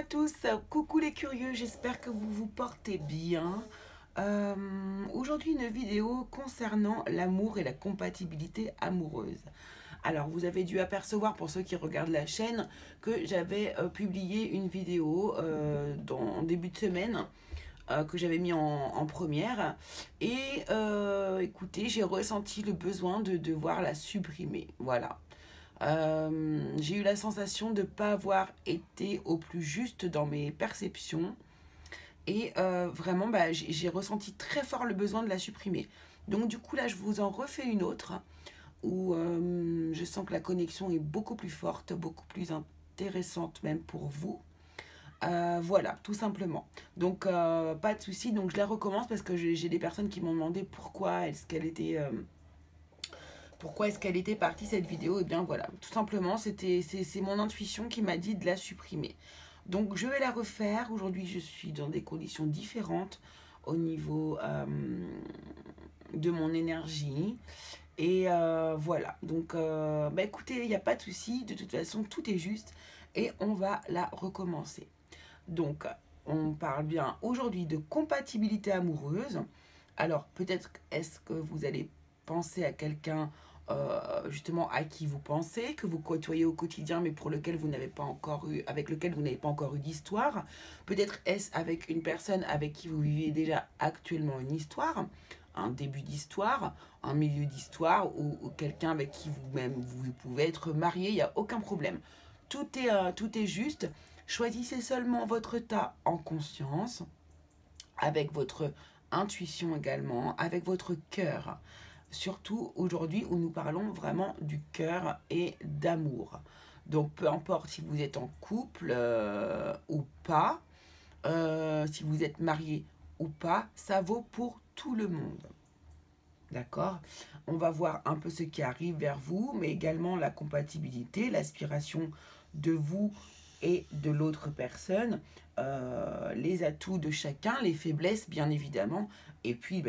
à tous, coucou les curieux, j'espère que vous vous portez bien. Aujourd'hui une vidéo concernant l'amour et la compatibilité amoureuse. Alors vous avez dû apercevoir pour ceux qui regardent la chaîne que j'avais publié une vidéo en début de semaine que j'avais mis en première et écoutez j'ai ressenti le besoin de devoir la supprimer, voilà. J'ai eu la sensation de ne pas avoir été au plus juste dans mes perceptions et vraiment j'ai ressenti très fort le besoin de la supprimer. Donc du coup là je vous en refais une autre où je sens que la connexion est beaucoup plus forte, beaucoup plus intéressante même pour vous. Voilà, tout simplement. Donc pas de souci, donc je la recommence parce que j'ai des personnes qui m'ont demandé pourquoi est-ce qu'elle était partie cette vidéo. Et bien voilà, tout simplement, c'est mon intuition qui m'a dit de la supprimer. Donc je vais la refaire. Aujourd'hui, je suis dans des conditions différentes au niveau de mon énergie. Et voilà, donc écoutez, il n'y a pas de souci. De toute façon, tout est juste. Et on va la recommencer. Donc, on parle bien aujourd'hui de compatibilité amoureuse. Alors, peut-être est-ce que vous allez penser à quelqu'un justement à qui vous pensez, que vous côtoyez au quotidien, mais pour lequel vous n'avez pas encore eu, avec lequel vous n'avez pas encore eu d'histoire. Peut-être est-ce avec une personne avec qui vous vivez déjà actuellement une histoire, un début d'histoire, un milieu d'histoire, ou quelqu'un avec qui vous-même vous pouvez être marié, il n'y a aucun problème. Tout est juste. Choisissez seulement votre tas en conscience, avec votre intuition également, avec votre cœur. Surtout aujourd'hui où nous parlons vraiment du cœur et d'amour. Donc peu importe si vous êtes en couple ou pas, si vous êtes marié ou pas, ça vaut pour tout le monde. D'accord? On va voir un peu ce qui arrive vers vous, mais également la compatibilité, l'aspiration de vous et de l'autre personne, les atouts de chacun, les faiblesses bien évidemment, et puis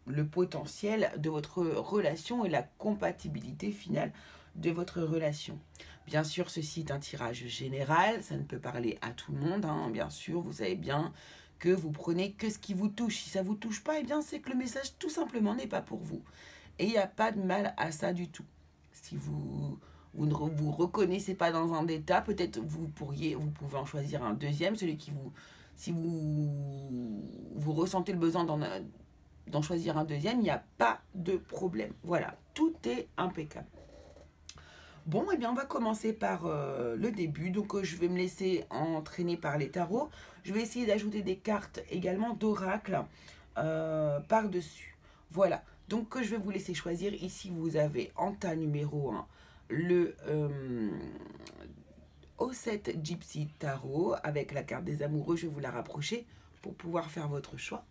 le potentiel de votre relation et la compatibilité finale de votre relation. Bien sûr, ceci est un tirage général, ça ne peut parler à tout le monde, hein, bien sûr, vous savez bien que vous prenez que ce qui vous touche. Si ça ne vous touche pas, eh bien c'est que le message tout simplement n'est pas pour vous. Et il n'y a pas de mal à ça du tout. Si vous ne vous reconnaissez pas dans un état, peut-être vous pouvez en choisir un deuxième, celui qui vous, si vous ressentez le besoin d'en choisir un deuxième, il n'y a pas de problème. Voilà, tout est impeccable. Bon, eh bien, on va commencer par le début. Donc, je vais me laisser entraîner par les tarots. Je vais essayer d'ajouter des cartes également d'oracle par-dessus. Voilà. Donc, je vais vous laisser choisir. Ici, vous avez en tas numéro 1 le O7 Gypsy Tarot avec la carte des amoureux. Je vais vous la rapprocher pour pouvoir faire votre choix.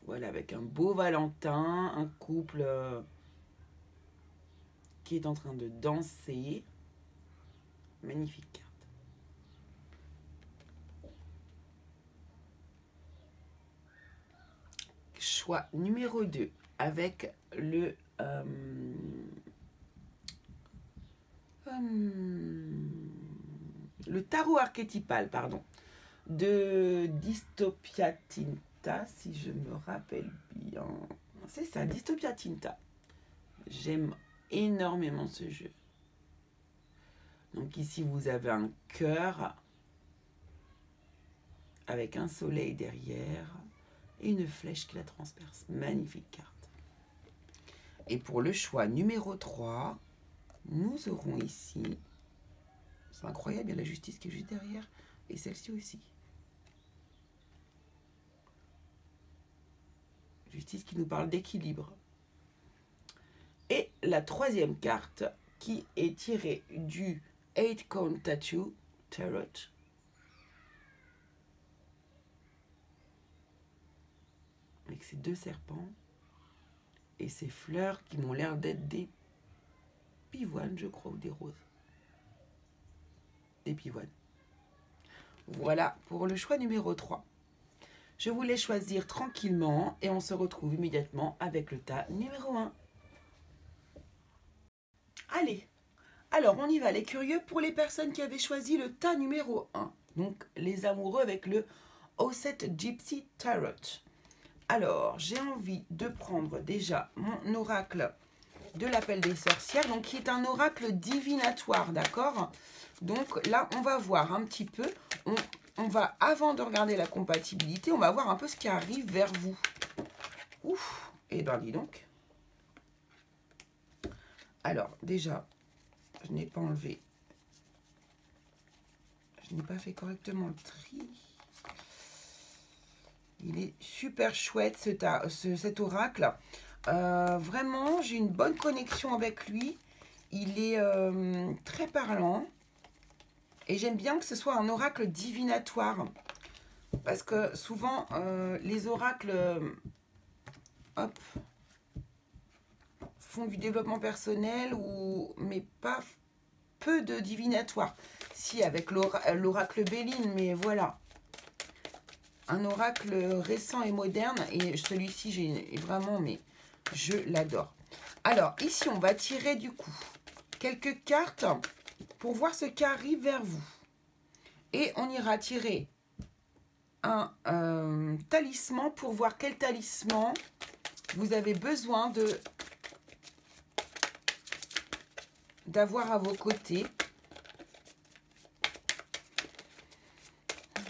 Voilà, avec un beau Valentin, un couple qui est en train de danser. Magnifique carte. Choix numéro 2 avec le tarot archétypal, pardon, de Dystopia Tinta, si je me rappelle bien. C'est ça, Dystopia Tinta. J'aime énormément ce jeu. Donc ici, vous avez un cœur avec un soleil derrière et une flèche qui la transperce. Magnifique carte. Et pour le choix numéro 3, nous aurons ici, c'est incroyable, il y a la justice qui est juste derrière, et celle-ci aussi. Justice qui nous parle d'équilibre. Et la troisième carte qui est tirée du 8 Count Tattoo Tarot. Avec ces deux serpents et ces fleurs qui m'ont l'air d'être des pivoines, je crois, ou des roses. Des pivoines. Voilà pour le choix numéro 3. Je vous laisse choisir tranquillement et on se retrouve immédiatement avec le tas numéro 1. Allez, Alors, on y va, les curieux, pour les personnes qui avaient choisi le tas numéro 1. Donc, les amoureux avec le Osset Gypsy Tarot. Alors, j'ai envie de prendre déjà mon oracle de l'appel des sorcières, donc qui est un oracle divinatoire, d'accord? Donc là, on va voir un petit peu, on va, avant de regarder la compatibilité, on va voir un peu ce qui arrive vers vous. Ouf, et ben dis donc. Alors, déjà, je n'ai pas enlevé, je n'ai pas fait correctement le tri. Il est super chouette cet oracle. Vraiment, j'ai une bonne connexion avec lui. Il est très parlant. Et j'aime bien que ce soit un oracle divinatoire. Parce que souvent, les oracles hop, font du développement personnel, mais pas peu de divinatoire. Si, avec l'oracle Béline, mais voilà. Un oracle récent et moderne. Et celui-ci, j'ai vraiment, mais je l'adore. Alors, ici, on va tirer du coup quelques cartes pour voir ce qui arrive vers vous. Et on ira tirer un talisman pour voir quel talisman vous avez besoin d'avoir à vos côtés.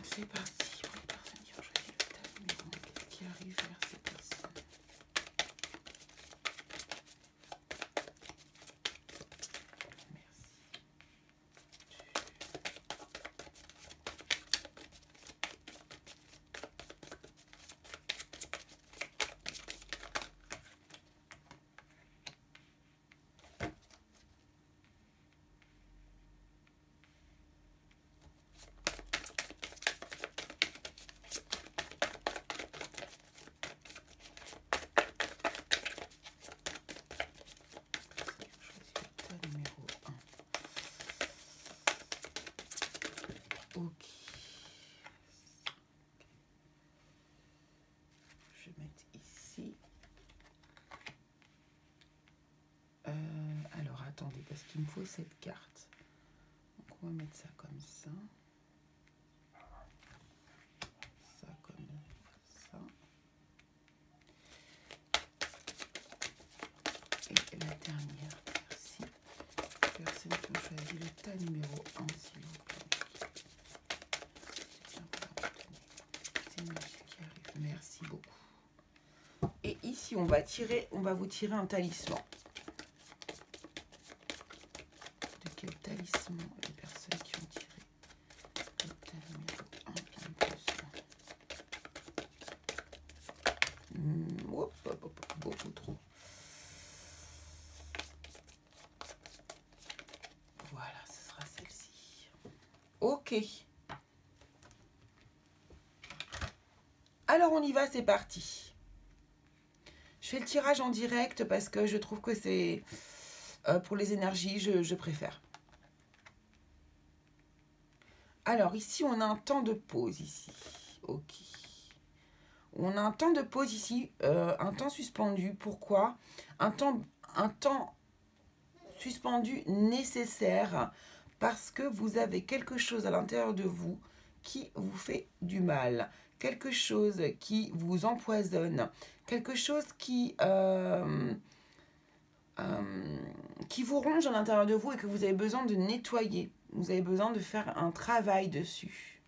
C'est parti. Ok. Je vais mettre ici. Alors, attendez, parce qu'il me faut cette carte. Donc, on va mettre ça comme ça. Ça comme ça. Et la dernière, merci. Personne qui a choisi le tas numéro 1, s'il vous plaît. C'est magique qui arrive. Merci beaucoup. Et ici, on va vous tirer un talisman. De quel talisman les personnes qui ont tiré le tas numéro 1 + 1. Beaucoup trop. Voilà, ce sera celle-ci. Ok. Alors on y va, c'est parti. Je fais le tirage en direct parce que je trouve que c'est pour les énergies, je préfère. Alors ici, on a un temps de pause ici. Ok. On a un temps de pause ici, un temps suspendu. Pourquoi? Un temps suspendu nécessaire parce que vous avez quelque chose à l'intérieur de vous qui vous fait du mal, quelque chose qui vous empoisonne, quelque chose qui vous ronge à l'intérieur de vous et que vous avez besoin de nettoyer. Vous avez besoin de faire un travail dessus.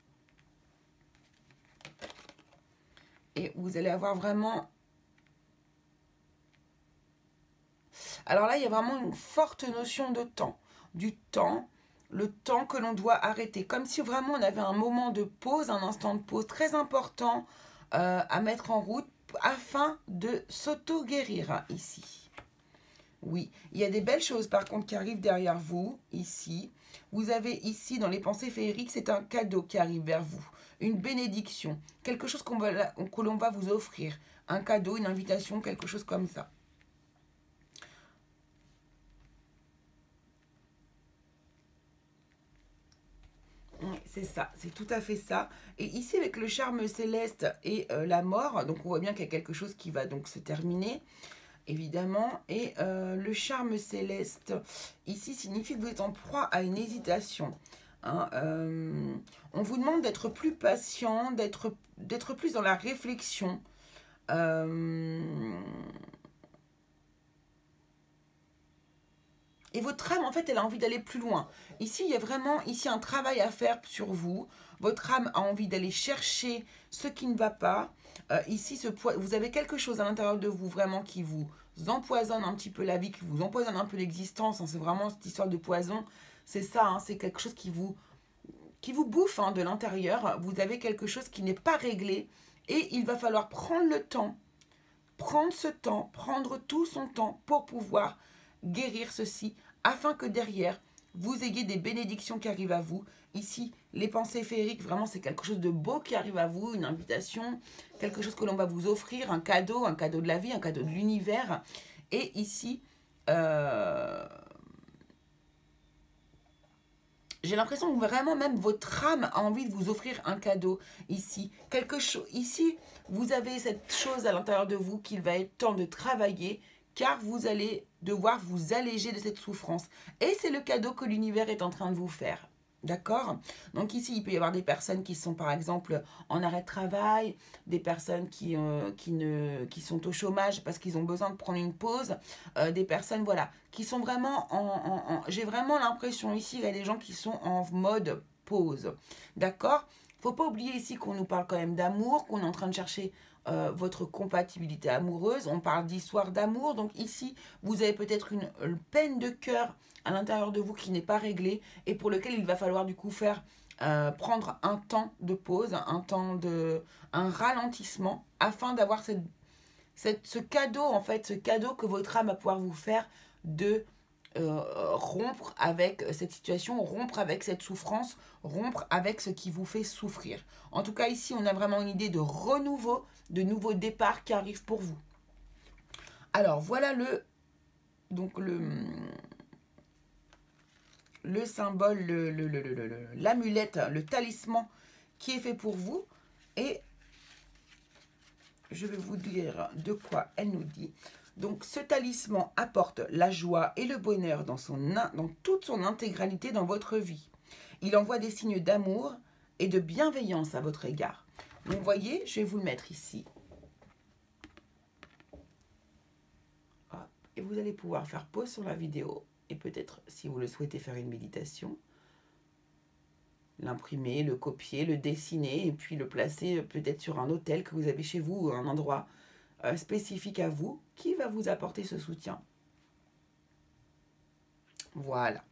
Et vous allez avoir vraiment... Alors là, il y a vraiment une forte notion de temps. Du temps, le temps que l'on doit arrêter. Comme si vraiment on avait un moment de pause, un instant de pause très important à mettre en route afin de s'auto-guérir ici. Oui, il y a des belles choses par contre qui arrivent derrière vous, ici. Vous avez ici, dans les pensées féeriques, c'est un cadeau qui arrive vers vous. Une bénédiction, quelque chose que l'on va vous offrir. Un cadeau, une invitation, quelque chose comme ça. C'est ça, c'est tout à fait ça. Et ici, avec le charme céleste et la mort, donc on voit bien qu'il y a quelque chose qui va donc se terminer. évidemment. Et le charme céleste, ici, signifie que vous êtes en proie à une hésitation. Hein, on vous demande d'être plus patient, d'être plus dans la réflexion. Et votre âme, en fait, elle a envie d'aller plus loin. Ici, il y a vraiment un travail à faire sur vous. Votre âme a envie d'aller chercher ce qui ne va pas. Ici, vous avez quelque chose à l'intérieur de vous vraiment qui vous empoisonne un petit peu la vie, qui vous empoisonne un peu l'existence. Hein. C'est vraiment cette histoire de poison. C'est ça, hein, c'est quelque chose qui vous bouffe hein, de l'intérieur. Vous avez quelque chose qui n'est pas réglé. Et il va falloir prendre le temps, prendre ce temps, prendre tout son temps pour pouvoir guérir ceci, afin que derrière, vous ayez des bénédictions qui arrivent à vous. Ici, les pensées féeriques, vraiment, c'est quelque chose de beau qui arrive à vous, une invitation, quelque chose que l'on va vous offrir, un cadeau de la vie, un cadeau de l'univers. Et ici, j'ai l'impression que vraiment même votre âme a envie de vous offrir un cadeau ici. Ici, vous avez cette chose à l'intérieur de vous qu'il va être temps de travailler, car vous allez devoir vous alléger de cette souffrance. Et c'est le cadeau que l'univers est en train de vous faire. D'accord? Donc ici, il peut y avoir des personnes qui sont par exemple en arrêt de travail, des personnes qui sont au chômage parce qu'ils ont besoin de prendre une pause, des personnes voilà, qui sont vraiment j'ai vraiment l'impression ici, il y a des gens qui sont en mode pause. D'accord? Faut pas oublier ici qu'on nous parle quand même d'amour, qu'on est en train de chercher votre compatibilité amoureuse. On parle d'histoire d'amour. Donc ici, vous avez peut-être une peine de cœur à l'intérieur de vous qui n'est pas réglée et pour lequel il va falloir du coup prendre un temps de pause, un ralentissement afin d'avoir ce cadeau, en fait, ce cadeau que votre âme va pouvoir vous faire de rompre avec cette situation, rompre avec cette souffrance, rompre avec ce qui vous fait souffrir. En tout cas, ici, on a vraiment une idée de renouveau, de nouveau départ qui arrive pour vous. Alors, voilà le symbole, l'amulette, le talisman qui est fait pour vous. Et je vais vous dire de quoi elle nous dit. Donc, ce talisman apporte la joie et le bonheur dans toute son intégralité dans votre vie. Il envoie des signes d'amour et de bienveillance à votre égard. Donc, vous voyez, je vais vous le mettre ici. Hop. Et vous allez pouvoir faire pause sur la vidéo et peut-être, si vous le souhaitez, faire une méditation. L'imprimer, le copier, le dessiner et puis le placer peut-être sur un hôtel que vous avez chez vous ou un endroit spécifique à vous qui va vous apporter ce soutien. Voilà.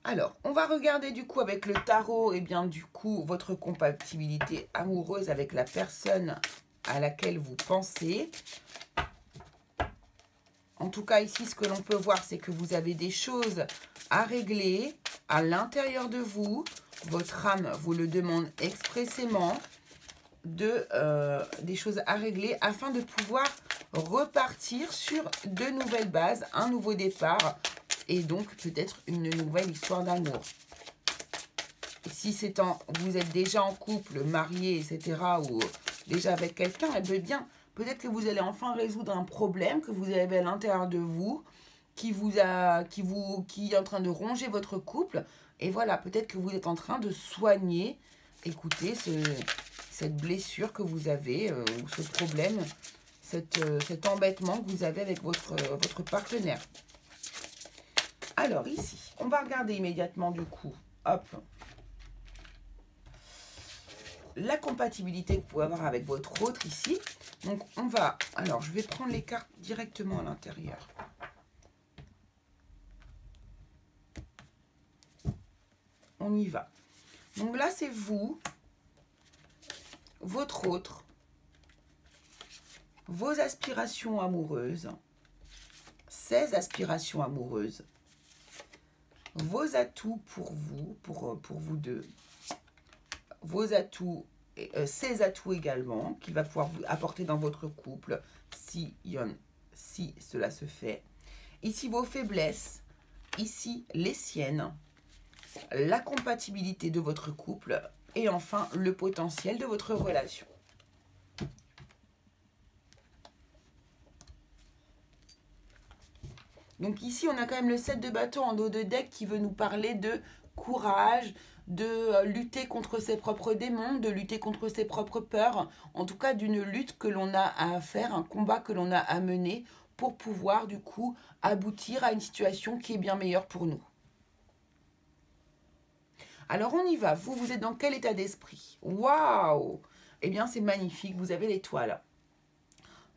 Alors, on va regarder du coup avec le tarot, et bien du coup, votre compatibilité amoureuse avec la personne à laquelle vous pensez. En tout cas, ici, ce que l'on peut voir, c'est que vous avez des choses à régler à l'intérieur de vous. Votre âme vous le demande expressément. Des choses à régler afin de pouvoir repartir sur de nouvelles bases, un nouveau départ et donc peut-être une nouvelle histoire d'amour. Si vous êtes déjà en couple, marié, etc. ou déjà avec quelqu'un, eh bien, peut-être que vous allez enfin résoudre un problème que vous avez à l'intérieur de vous, qui est en train de ronger votre couple. Et voilà, peut-être que vous êtes en train de soigner, écoutez, cette blessure que vous avez, ou ce problème, cet embêtement que vous avez avec votre partenaire. Alors ici, on va regarder immédiatement du coup, hop, la compatibilité que vous pouvez avoir avec votre autre ici. Donc alors je vais prendre les cartes directement à l'intérieur. On y va. Donc là c'est vous, votre autre, vos aspirations amoureuses, ses aspirations amoureuses, vos atouts pour vous, pour vous deux, vos atouts, ses atouts également, qu'il va pouvoir vous apporter dans votre couple, si cela se fait. Ici, vos faiblesses, ici, les siennes, la compatibilité de votre couple, et enfin, le potentiel de votre relation. Donc ici, on a quand même le 7 de bâton en dos de deck qui veut nous parler de courage, de lutter contre ses propres démons, de lutter contre ses propres peurs, en tout cas d'une lutte que l'on a à faire, un combat que l'on a à mener pour pouvoir du coup aboutir à une situation qui est bien meilleure pour nous. Alors on y va, vous êtes dans quel état d'esprit? Waouh! Eh bien c'est magnifique, vous avez l'étoile.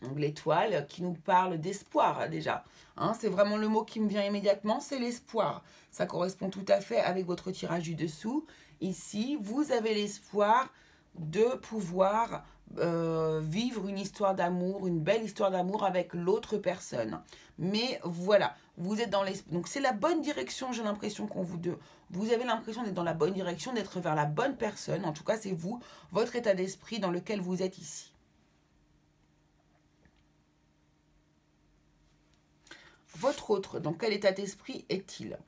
Donc l'étoile qui nous parle d'espoir déjà. Hein, c'est vraiment le mot qui me vient immédiatement, c'est l'espoir. Ça correspond tout à fait avec votre tirage du dessous. Ici, vous avez l'espoir de pouvoir vivre une histoire d'amour, une belle histoire d'amour avec l'autre personne. Mais voilà, vous êtes dans l'espoir. Donc c'est la bonne direction, j'ai l'impression qu'on vous avez l'impression d'être dans la bonne direction, d'être vers la bonne personne. En tout cas, c'est vous, votre état d'esprit dans lequel vous êtes ici. Votre autre, dans quel état d'esprit est-il?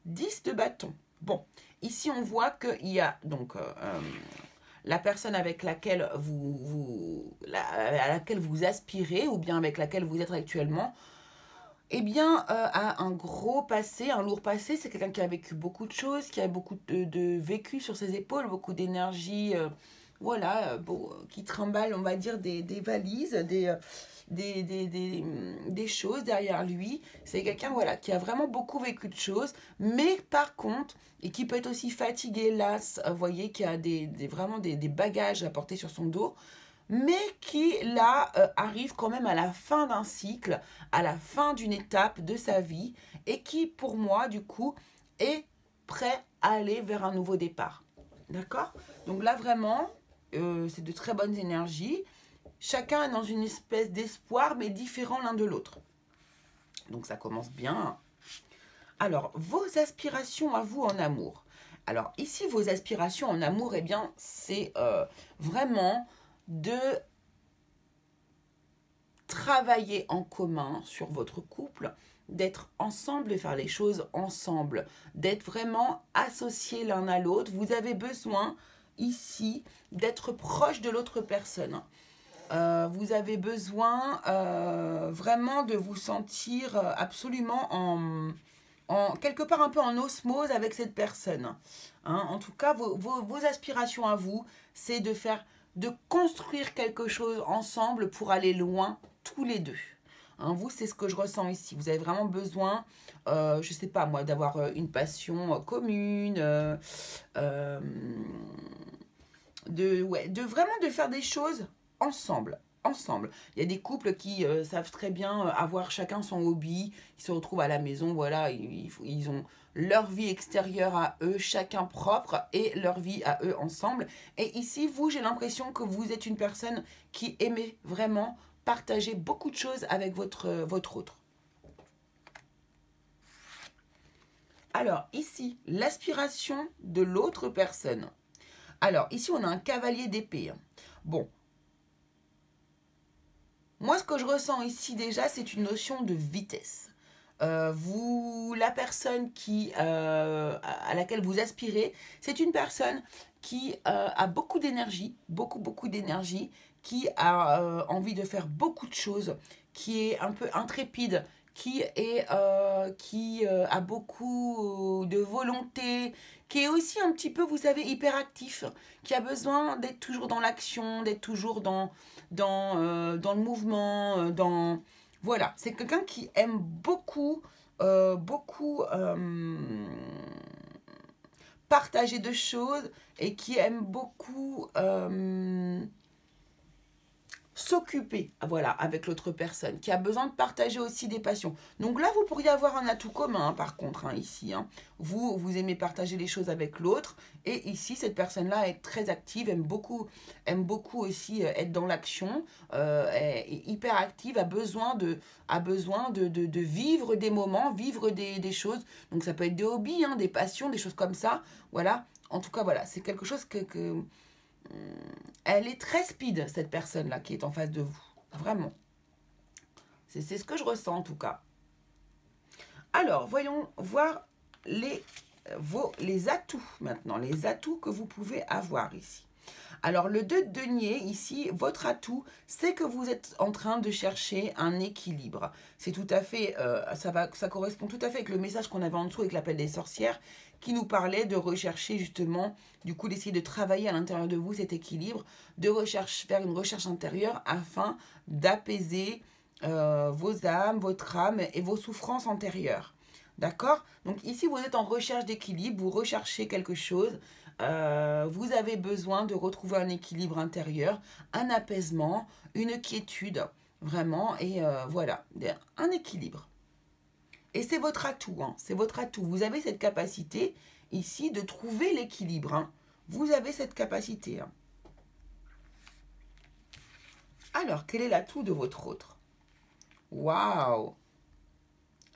10 de bâton. Bon, ici on voit qu'il y a donc la personne avec laquelle à laquelle vous aspirez ou bien avec laquelle vous êtes actuellement, eh bien, a un gros passé, un lourd passé. C'est quelqu'un qui a vécu beaucoup de choses, qui a beaucoup de vécu sur ses épaules, beaucoup d'énergie, voilà, qui trimballe, on va dire, des valises, des choses derrière lui. C'est quelqu'un voilà, qui a vraiment beaucoup vécu de choses, mais par contre, et qui peut être aussi fatigué, las, vous voyez, qui a vraiment des bagages à porter sur son dos, mais qui là arrive quand même à la fin d'un cycle, à la fin d'une étape de sa vie, et qui pour moi du coup est prêt à aller vers un nouveau départ. D'accord? Donc là vraiment, c'est de très bonnes énergies. Chacun est dans une espèce d'espoir, mais différent l'un de l'autre. Donc ça commence bien. Alors, vos aspirations à vous en amour. Alors ici, vos aspirations en amour, eh bien, c'est vraiment de travailler en commun sur votre couple, d'être ensemble, de faire les choses ensemble, d'être vraiment associés l'un à l'autre. Vous avez besoin ici d'être proche de l'autre personne. Vous avez besoin vraiment de vous sentir absolument quelque part un peu en osmose avec cette personne. Hein, en tout cas, vos aspirations à vous, c'est de construire quelque chose ensemble pour aller loin tous les deux. Hein, vous, c'est ce que je ressens ici. Vous avez vraiment besoin, je ne sais pas moi, d'avoir une passion commune, de vraiment de faire des choses ensemble. Il y a des couples qui savent très bien avoir chacun son hobby, ils se retrouvent à la maison, voilà, ils ont leur vie extérieure à eux, chacun propre, et leur vie à eux ensemble. Et ici, vous, j'ai l'impression que vous êtes une personne qui aimait vraiment partager beaucoup de choses avec votre autre. Alors, ici, l'aspiration de l'autre personne. Alors, ici, on a un cavalier d'épée. Bon. Moi, ce que je ressens ici déjà, c'est une notion de vitesse. La personne à laquelle vous aspirez, c'est une personne qui a beaucoup d'énergie, beaucoup d'énergie, qui a envie de faire beaucoup de choses, qui est un peu intrépide, qui a beaucoup de volonté, qui est aussi un petit peu, vous savez, hyperactif, qui a besoin d'être toujours dans l'action, d'être toujours dans le mouvement, Voilà, c'est quelqu'un qui aime beaucoup partager de choses et qui aime beaucoup s'occuper, voilà, avec l'autre personne, qui a besoin de partager aussi des passions. Donc là, vous pourriez avoir un atout commun, hein, par contre, hein, ici. Hein. Vous aimez partager les choses avec l'autre, et ici, cette personne-là est très active, aime beaucoup aussi être dans l'action, est hyper active, a besoin de vivre des moments, vivre des choses. Donc ça peut être des hobbies, hein, des passions, des choses comme ça. Voilà. En tout cas, voilà, c'est quelque chose que elle est très speed, cette personne-là qui est en face de vous. Vraiment. C'est ce que je ressens en tout cas. Alors, voyons voir les atouts maintenant. Les atouts que vous pouvez avoir ici. Alors, le 2 de denier, ici, votre atout, c'est que vous êtes en train de chercher un équilibre. C'est tout à fait, ça correspond tout à fait avec le message qu'on avait en dessous avec l'appel des sorcières, qui nous parlait de rechercher justement, du coup, d'essayer de travailler à l'intérieur de vous cet équilibre, de faire une recherche intérieure afin d'apaiser vos âmes, votre âme et vos souffrances antérieures. D'accord? Donc ici, vous êtes en recherche d'équilibre, vous recherchez quelque chose, vous avez besoin de retrouver un équilibre intérieur, un apaisement, une quiétude, vraiment, et voilà, un équilibre. Et c'est votre atout, hein, c'est votre atout. Vous avez cette capacité ici de trouver l'équilibre. Hein. Vous avez cette capacité. Hein. Alors, quel est l'atout de votre autre? Waouh!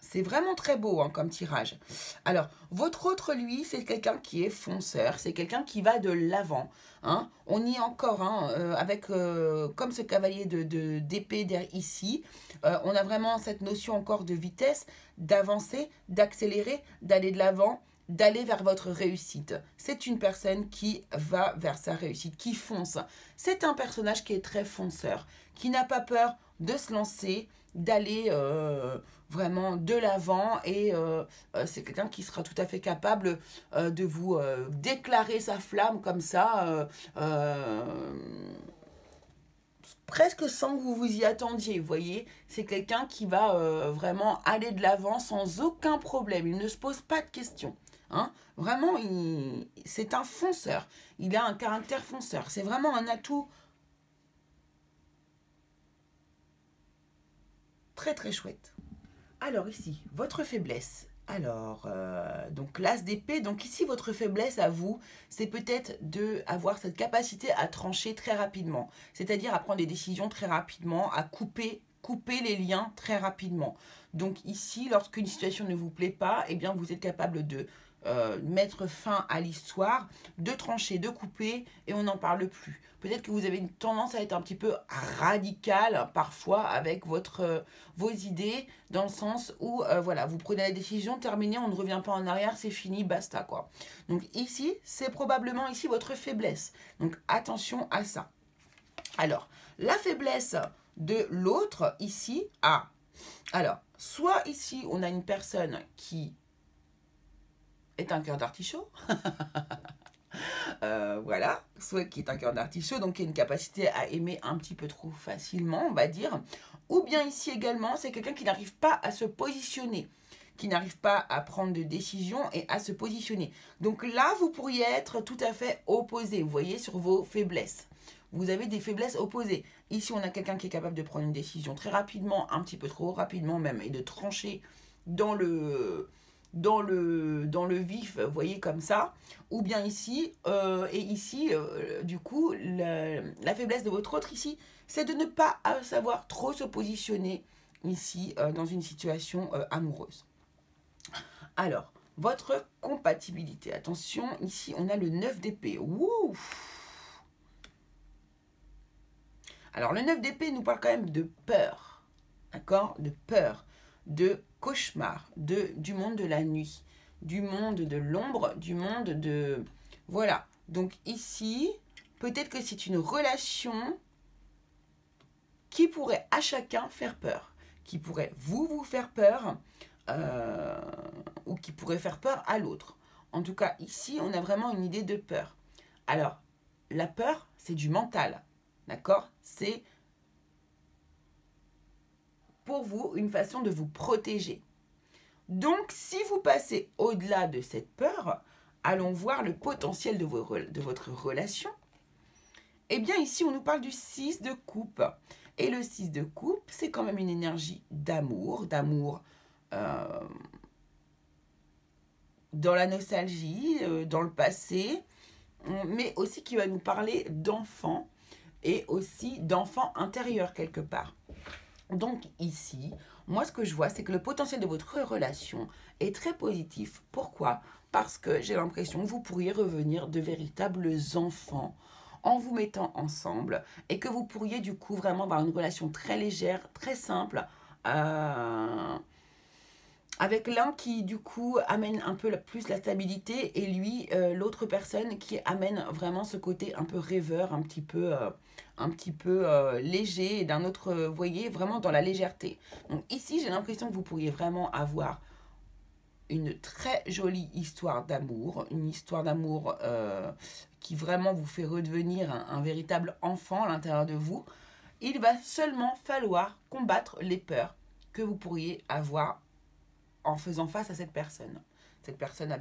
C'est vraiment très beau hein, comme tirage. Alors, votre autre, lui, c'est quelqu'un qui est fonceur. C'est quelqu'un qui va de l'avant. Hein. On y est encore, hein, avec comme ce cavalier d'épée ici. On a vraiment cette notion encore de vitesse, d'avancer, d'accélérer, d'aller de l'avant, d'aller vers votre réussite. C'est une personne qui va vers sa réussite, qui fonce. C'est un personnage qui est très fonceur, qui n'a pas peur de se lancer, d'aller vraiment de l'avant et c'est quelqu'un qui sera tout à fait capable de vous déclarer sa flamme comme ça presque sans que vous vous y attendiez, vous voyez. C'est quelqu'un qui va vraiment aller de l'avant sans aucun problème. Il ne se pose pas de questions. Hein. Vraiment, c'est un fonceur. Il a un caractère fonceur. C'est vraiment un atout très très chouette. Alors ici, votre faiblesse. Alors, donc l'as d'épée, donc ici votre faiblesse à vous, c'est peut-être d'avoir cette capacité à trancher très rapidement, c'est-à-dire à prendre des décisions très rapidement, à couper les liens très rapidement. Donc ici, lorsqu'une situation ne vous plaît pas, eh bien vous êtes capable de mettre fin à l'histoire, de trancher, de couper, et on n'en parle plus. Peut-être que vous avez une tendance à être un petit peu radical parfois avec vos idées, dans le sens où voilà, vous prenez la décision, terminé, on ne revient pas en arrière, c'est fini, basta quoi. Donc ici, c'est probablement ici votre faiblesse. Donc attention à ça. Alors, la faiblesse de l'autre ici, alors, soit ici, on a une personne qui est un cœur d'artichaut. Voilà, soit qui est un cœur d'artichaut, donc qui a une capacité à aimer un petit peu trop facilement, on va dire. Ou bien ici également, c'est quelqu'un qui n'arrive pas à se positionner, qui n'arrive pas à prendre de décision et à se positionner. Donc là, vous pourriez être tout à fait opposé, vous voyez, sur vos faiblesses. Vous avez des faiblesses opposées. Ici, on a quelqu'un qui est capable de prendre une décision très rapidement, un petit peu trop rapidement même, et de trancher dans le vif, vous voyez, comme ça. Ou bien ici, et ici, du coup, la faiblesse de votre autre ici, c'est de ne pas savoir trop se positionner ici dans une situation amoureuse. Alors, votre compatibilité. Attention, ici, on a le 9 d'épée. Ouh! Alors, le 9 d'épée nous parle quand même de peur. D'accord? De peur, de cauchemar, du monde de la nuit, du monde de l'ombre, du monde de... Voilà. Donc ici, peut-être que c'est une relation qui pourrait à chacun faire peur. Qui pourrait vous faire peur ou qui pourrait faire peur à l'autre. En tout cas, ici, on a vraiment une idée de peur. Alors, la peur, c'est du mental. D'accord? C'est pour vous une façon de vous protéger. Donc, si vous passez au-delà de cette peur, allons voir le potentiel de votre relation. Eh bien, ici, on nous parle du 6 de coupe. Et le 6 de coupe, c'est quand même une énergie d'amour dans la nostalgie, dans le passé, mais aussi qui va nous parler d'enfants et aussi d'enfants intérieurs quelque part. Donc ici, moi ce que je vois, c'est que le potentiel de votre relation est très positif. Pourquoi? Parce que j'ai l'impression que vous pourriez revenir de véritables enfants en vous mettant ensemble et que vous pourriez du coup vraiment avoir une relation très légère, très simple, Avec l'un qui du coup amène un peu plus la stabilité et lui, l'autre personne qui amène vraiment ce côté un peu rêveur, un petit peu léger et d'un autre, vous voyez, vraiment dans la légèreté. Donc ici, j'ai l'impression que vous pourriez vraiment avoir une très jolie histoire d'amour, une histoire d'amour qui vraiment vous fait redevenir un véritable enfant à l'intérieur de vous. Il va seulement falloir combattre les peurs que vous pourriez avoir en faisant face à cette personne. Cette personne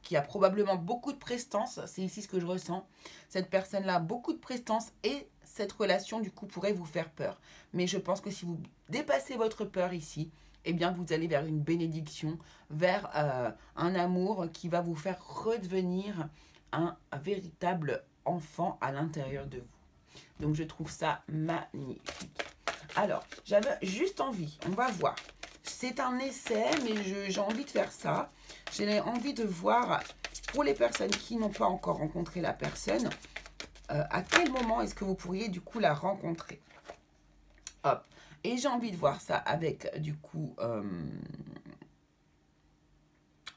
qui a probablement beaucoup de prestance, c'est ici ce que je ressens. Cette personne-là a beaucoup de prestance et cette relation du coup pourrait vous faire peur. Mais je pense que si vous dépassez votre peur ici, eh bien vous allez vers une bénédiction, vers un amour qui va vous faire redevenir un véritable enfant à l'intérieur de vous. Donc je trouve ça magnifique. Alors, j'avais juste envie, on va voir. C'est un essai, mais j'ai envie de faire ça. J'ai envie de voir, pour les personnes qui n'ont pas encore rencontré la personne, à quel moment est-ce que vous pourriez du coup la rencontrer. Hop. Et j'ai envie de voir ça avec du coup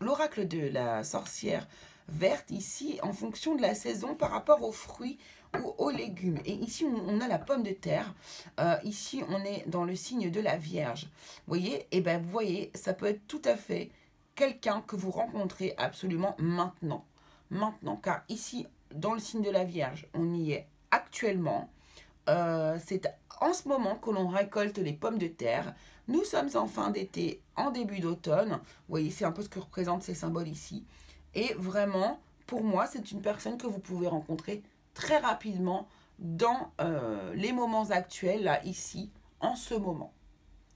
l'oracle de la sorcière verte ici en fonction de la saison par rapport aux fruits ou aux légumes. Et ici, on a la pomme de terre. Ici, on est dans le signe de la Vierge. Vous voyez? Et bien, vous voyez, ça peut être tout à fait quelqu'un que vous rencontrez absolument maintenant. Maintenant, car ici, dans le signe de la Vierge, on y est actuellement. C'est en ce moment que l'on récolte les pommes de terre. Nous sommes en fin d'été, en début d'automne. Vous voyez, c'est un peu ce que représentent ces symboles ici. Et vraiment, pour moi, c'est une personne que vous pouvez rencontrer très rapidement dans les moments actuels, là, ici, en ce moment.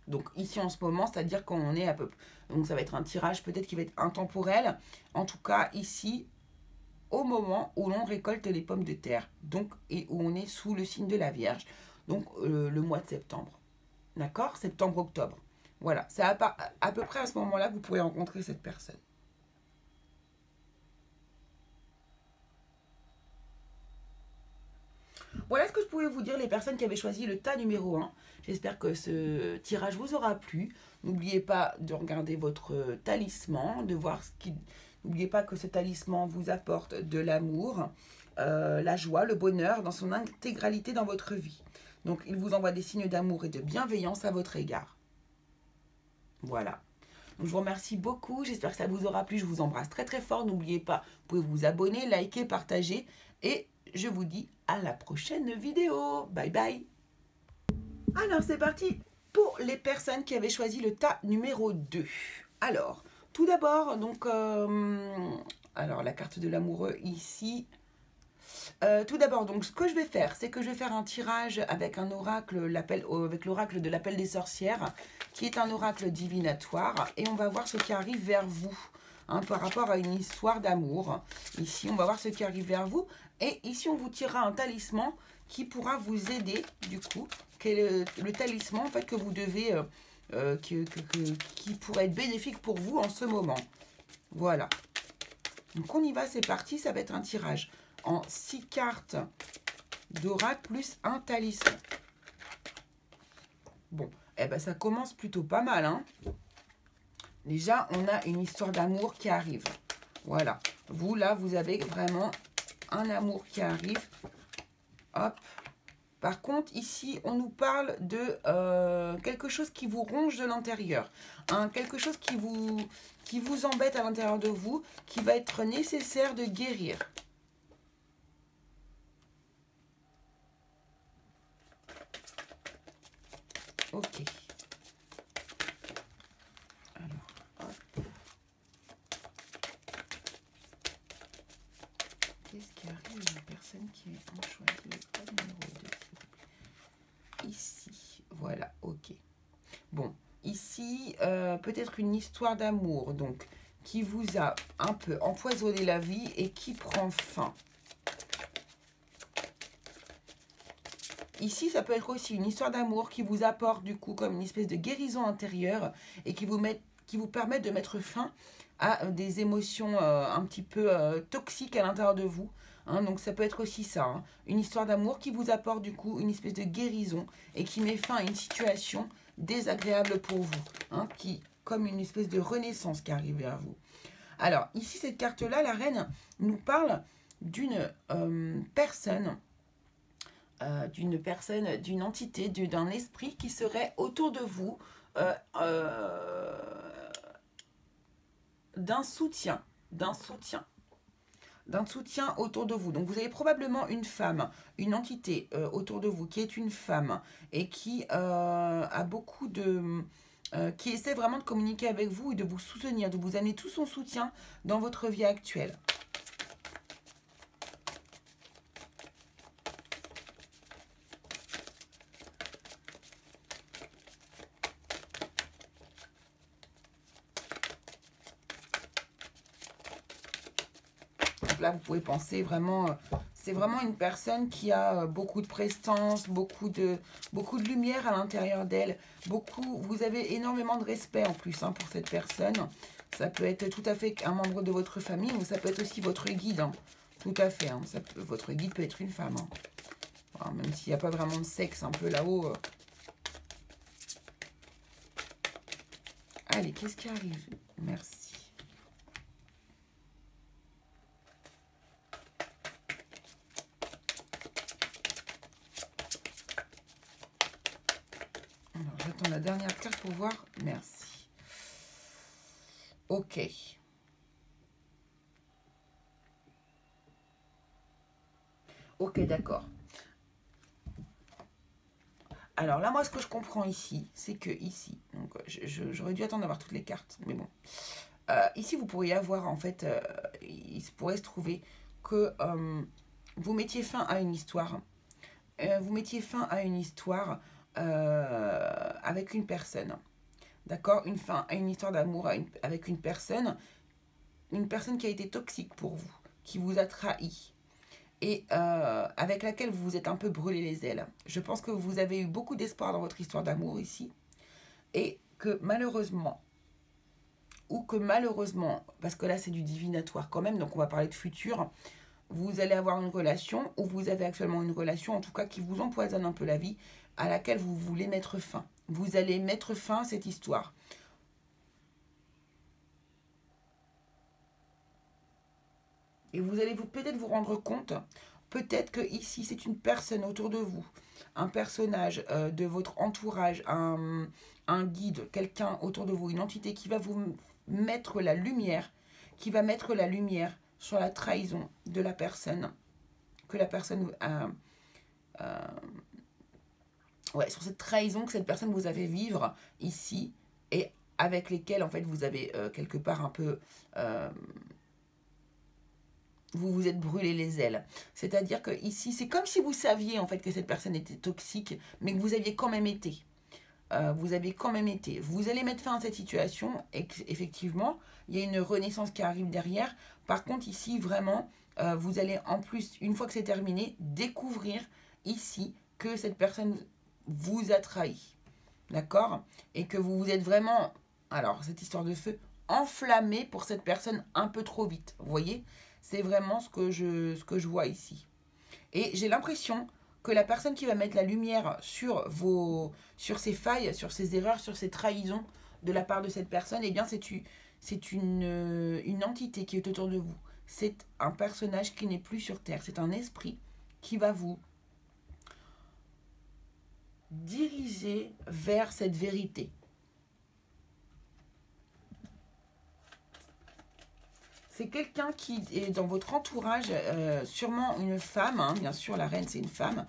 Donc ici, en ce moment, c'est-à-dire qu'on est à peu... Donc ça va être un tirage peut-être qui va être intemporel. En tout cas, ici, au moment où l'on récolte les pommes de terre. Donc, et où on est sous le signe de la Vierge. Donc le mois de septembre. D'accord? Septembre-octobre. Voilà, c'est à peu près à ce moment-là que vous pourrez rencontrer cette personne. Voilà ce que je pouvais vous dire, les personnes qui avaient choisi le tas numéro 1. J'espère que ce tirage vous aura plu. N'oubliez pas de regarder votre talisman, de voir ce qui... N'oubliez pas que ce talisman vous apporte de l'amour, la joie, le bonheur dans son intégralité dans votre vie. Donc, il vous envoie des signes d'amour et de bienveillance à votre égard. Voilà. Donc, je vous remercie beaucoup. J'espère que ça vous aura plu. Je vous embrasse très très fort. N'oubliez pas, vous pouvez vous abonner, liker, partager. Et je vous dis à la prochaine vidéo. Bye bye. Alors, c'est parti pour les personnes qui avaient choisi le tas numéro 2. Alors, tout d'abord, donc, alors la carte de l'amoureux ici. Tout d'abord, donc, ce que je vais faire, c'est que je vais faire un tirage avec un oracle, avec l'oracle de l'appel des sorcières, qui est un oracle divinatoire, et on va voir ce qui arrive vers vous, hein, par rapport à une histoire d'amour. Ici, on va voir ce qui arrive vers vous, et ici, on vous tirera un talisman qui pourra vous aider, du coup, qui est le talisman, en fait, que vous devez, qui pourrait être bénéfique pour vous en ce moment. Voilà. Donc, on y va, c'est parti, ça va être un tirage en 6 cartes d'oracle plus un talisman. Bon, eh ben ça commence plutôt pas mal, hein. Déjà, on a une histoire d'amour qui arrive. Voilà. Vous, là, vous avez vraiment un amour qui arrive. Hop. Par contre, ici, on nous parle de quelque chose qui vous ronge de l'intérieur. Hein, quelque chose qui vous embête à l'intérieur de vous, qui va être nécessaire de guérir. Ok. Alors, hop. Qu'est-ce qui arrive à une personne qui a choisi le code numéro 2? Ici. Voilà, ok. Bon, ici, peut-être une histoire d'amour, donc, qui vous a un peu empoisonné la vie et qui prend fin. Ici, ça peut être aussi une histoire d'amour qui vous apporte du coup comme une espèce de guérison intérieure et qui vous permet de mettre fin à des émotions un petit peu toxiques à l'intérieur de vous. Hein, donc ça peut être aussi ça, hein, une histoire d'amour qui vous apporte du coup une espèce de guérison et qui met fin à une situation désagréable pour vous, hein, comme une espèce de renaissance qui arrive vers vous. Alors, ici, cette carte-là, la reine, nous parle d'une personne, d'une entité, d'un esprit qui serait autour de vous, d'un soutien autour de vous. Donc vous avez probablement une femme, une entité autour de vous qui est une femme et qui a beaucoup de... qui essaie vraiment de communiquer avec vous et de vous soutenir, de vous amener tout son soutien dans votre vie actuelle. Là, vous pouvez penser vraiment, c'est vraiment une personne qui a beaucoup de prestance, beaucoup de lumière à l'intérieur d'elle. Vous avez énormément de respect en plus pour cette personne. Ça peut être tout à fait un membre de votre famille, ou ça peut être aussi votre guide. Tout à fait. Votre guide peut être une femme. Alors, même s'il n'y a pas vraiment de sexe un peu là-haut. Allez, qu'est-ce qui arrive? Merci. Alors, j'attends la dernière carte pour voir. Merci. Ok. Ok, d'accord. Alors là, moi, ce que je comprends ici, c'est que ici, donc j'aurais dû attendre d'avoir toutes les cartes, mais bon. Ici, vous pourriez avoir, en fait, il pourrait se trouver que vous mettiez fin à une histoire. Vous mettiez fin à une histoire avec une personne. D'accord? Une fin à une histoire d'amour avec une personne qui a été toxique pour vous, qui vous a trahi. Et avec laquelle vous vous êtes un peu brûlé les ailes. Je pense que vous avez eu beaucoup d'espoir dans votre histoire d'amour ici. Et que malheureusement, parce que là c'est du divinatoire quand même, donc on va parler de futur, vous allez avoir une relation, ou vous avez actuellement une relation, en tout cas qui vous empoisonne un peu la vie, à laquelle vous voulez mettre fin. Vous allez mettre fin à cette histoire. Et vous allez peut-être vous rendre compte, peut-être que ici c'est une personne autour de vous, un personnage de votre entourage, un guide, quelqu'un autour de vous, une entité qui va vous mettre la lumière, sur la trahison de la personne, que la personne sur cette trahison que cette personne vous a fait vivre ici, et avec lesquelles en fait vous avez quelque part un peu... vous vous êtes brûlé les ailes. C'est-à-dire que ici, c'est comme si vous saviez en fait que cette personne était toxique, mais que vous aviez quand même été. Vous allez mettre fin à cette situation et effectivement, il y a une renaissance qui arrive derrière. Par contre, ici, vraiment, vous allez en plus, une fois que c'est terminé, découvrir ici que cette personne vous a trahi. D'accord? Et que vous vous êtes vraiment, alors, cette histoire de feu, enflammé pour cette personne un peu trop vite. Vous voyez? C'est vraiment ce que je vois ici. Et j'ai l'impression que la personne qui va mettre la lumière sur ces failles, sur ces erreurs, sur ces trahisons de la part de cette personne, eh bien c'est une entité qui est autour de vous. C'est un personnage qui n'est plus sur Terre. C'est un esprit qui va vous diriger vers cette vérité. C'est quelqu'un qui est dans votre entourage, sûrement une femme, bien sûr la reine c'est une femme,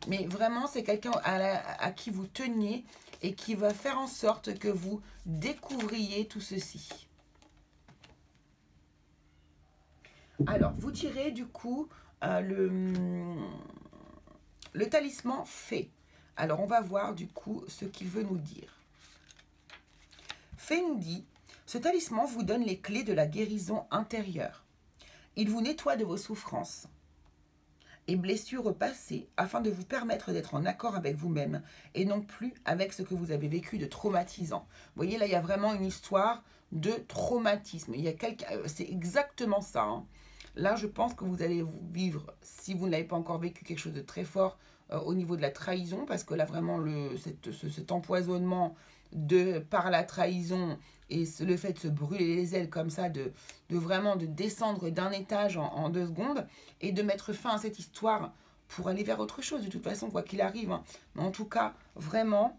mais vraiment c'est quelqu'un à qui vous teniez et qui va faire en sorte que vous découvriez tout ceci. Alors, vous tirez du coup le talisman Fée. Alors, on va voir du coup ce qu'il veut nous dire. Fée nous dit: ce talisman vous donne les clés de la guérison intérieure. Il vous nettoie de vos souffrances et blessures passées afin de vous permettre d'être en accord avec vous-même et non plus avec ce que vous avez vécu de traumatisant. Vous voyez, là, il y a vraiment une histoire de traumatisme. C'est exactement ça. Là, je pense que vous allez vivre, si vous ne l'avez pas encore vécu, quelque chose de très fort au niveau de la trahison, parce que là, vraiment, cet empoisonnement par la trahison et le fait de se brûler les ailes comme ça, de vraiment de descendre d'un étage en 2 secondes et de mettre fin à cette histoire pour aller vers autre chose de toute façon, quoi qu'il arrive. Hein. Mais en tout cas, vraiment,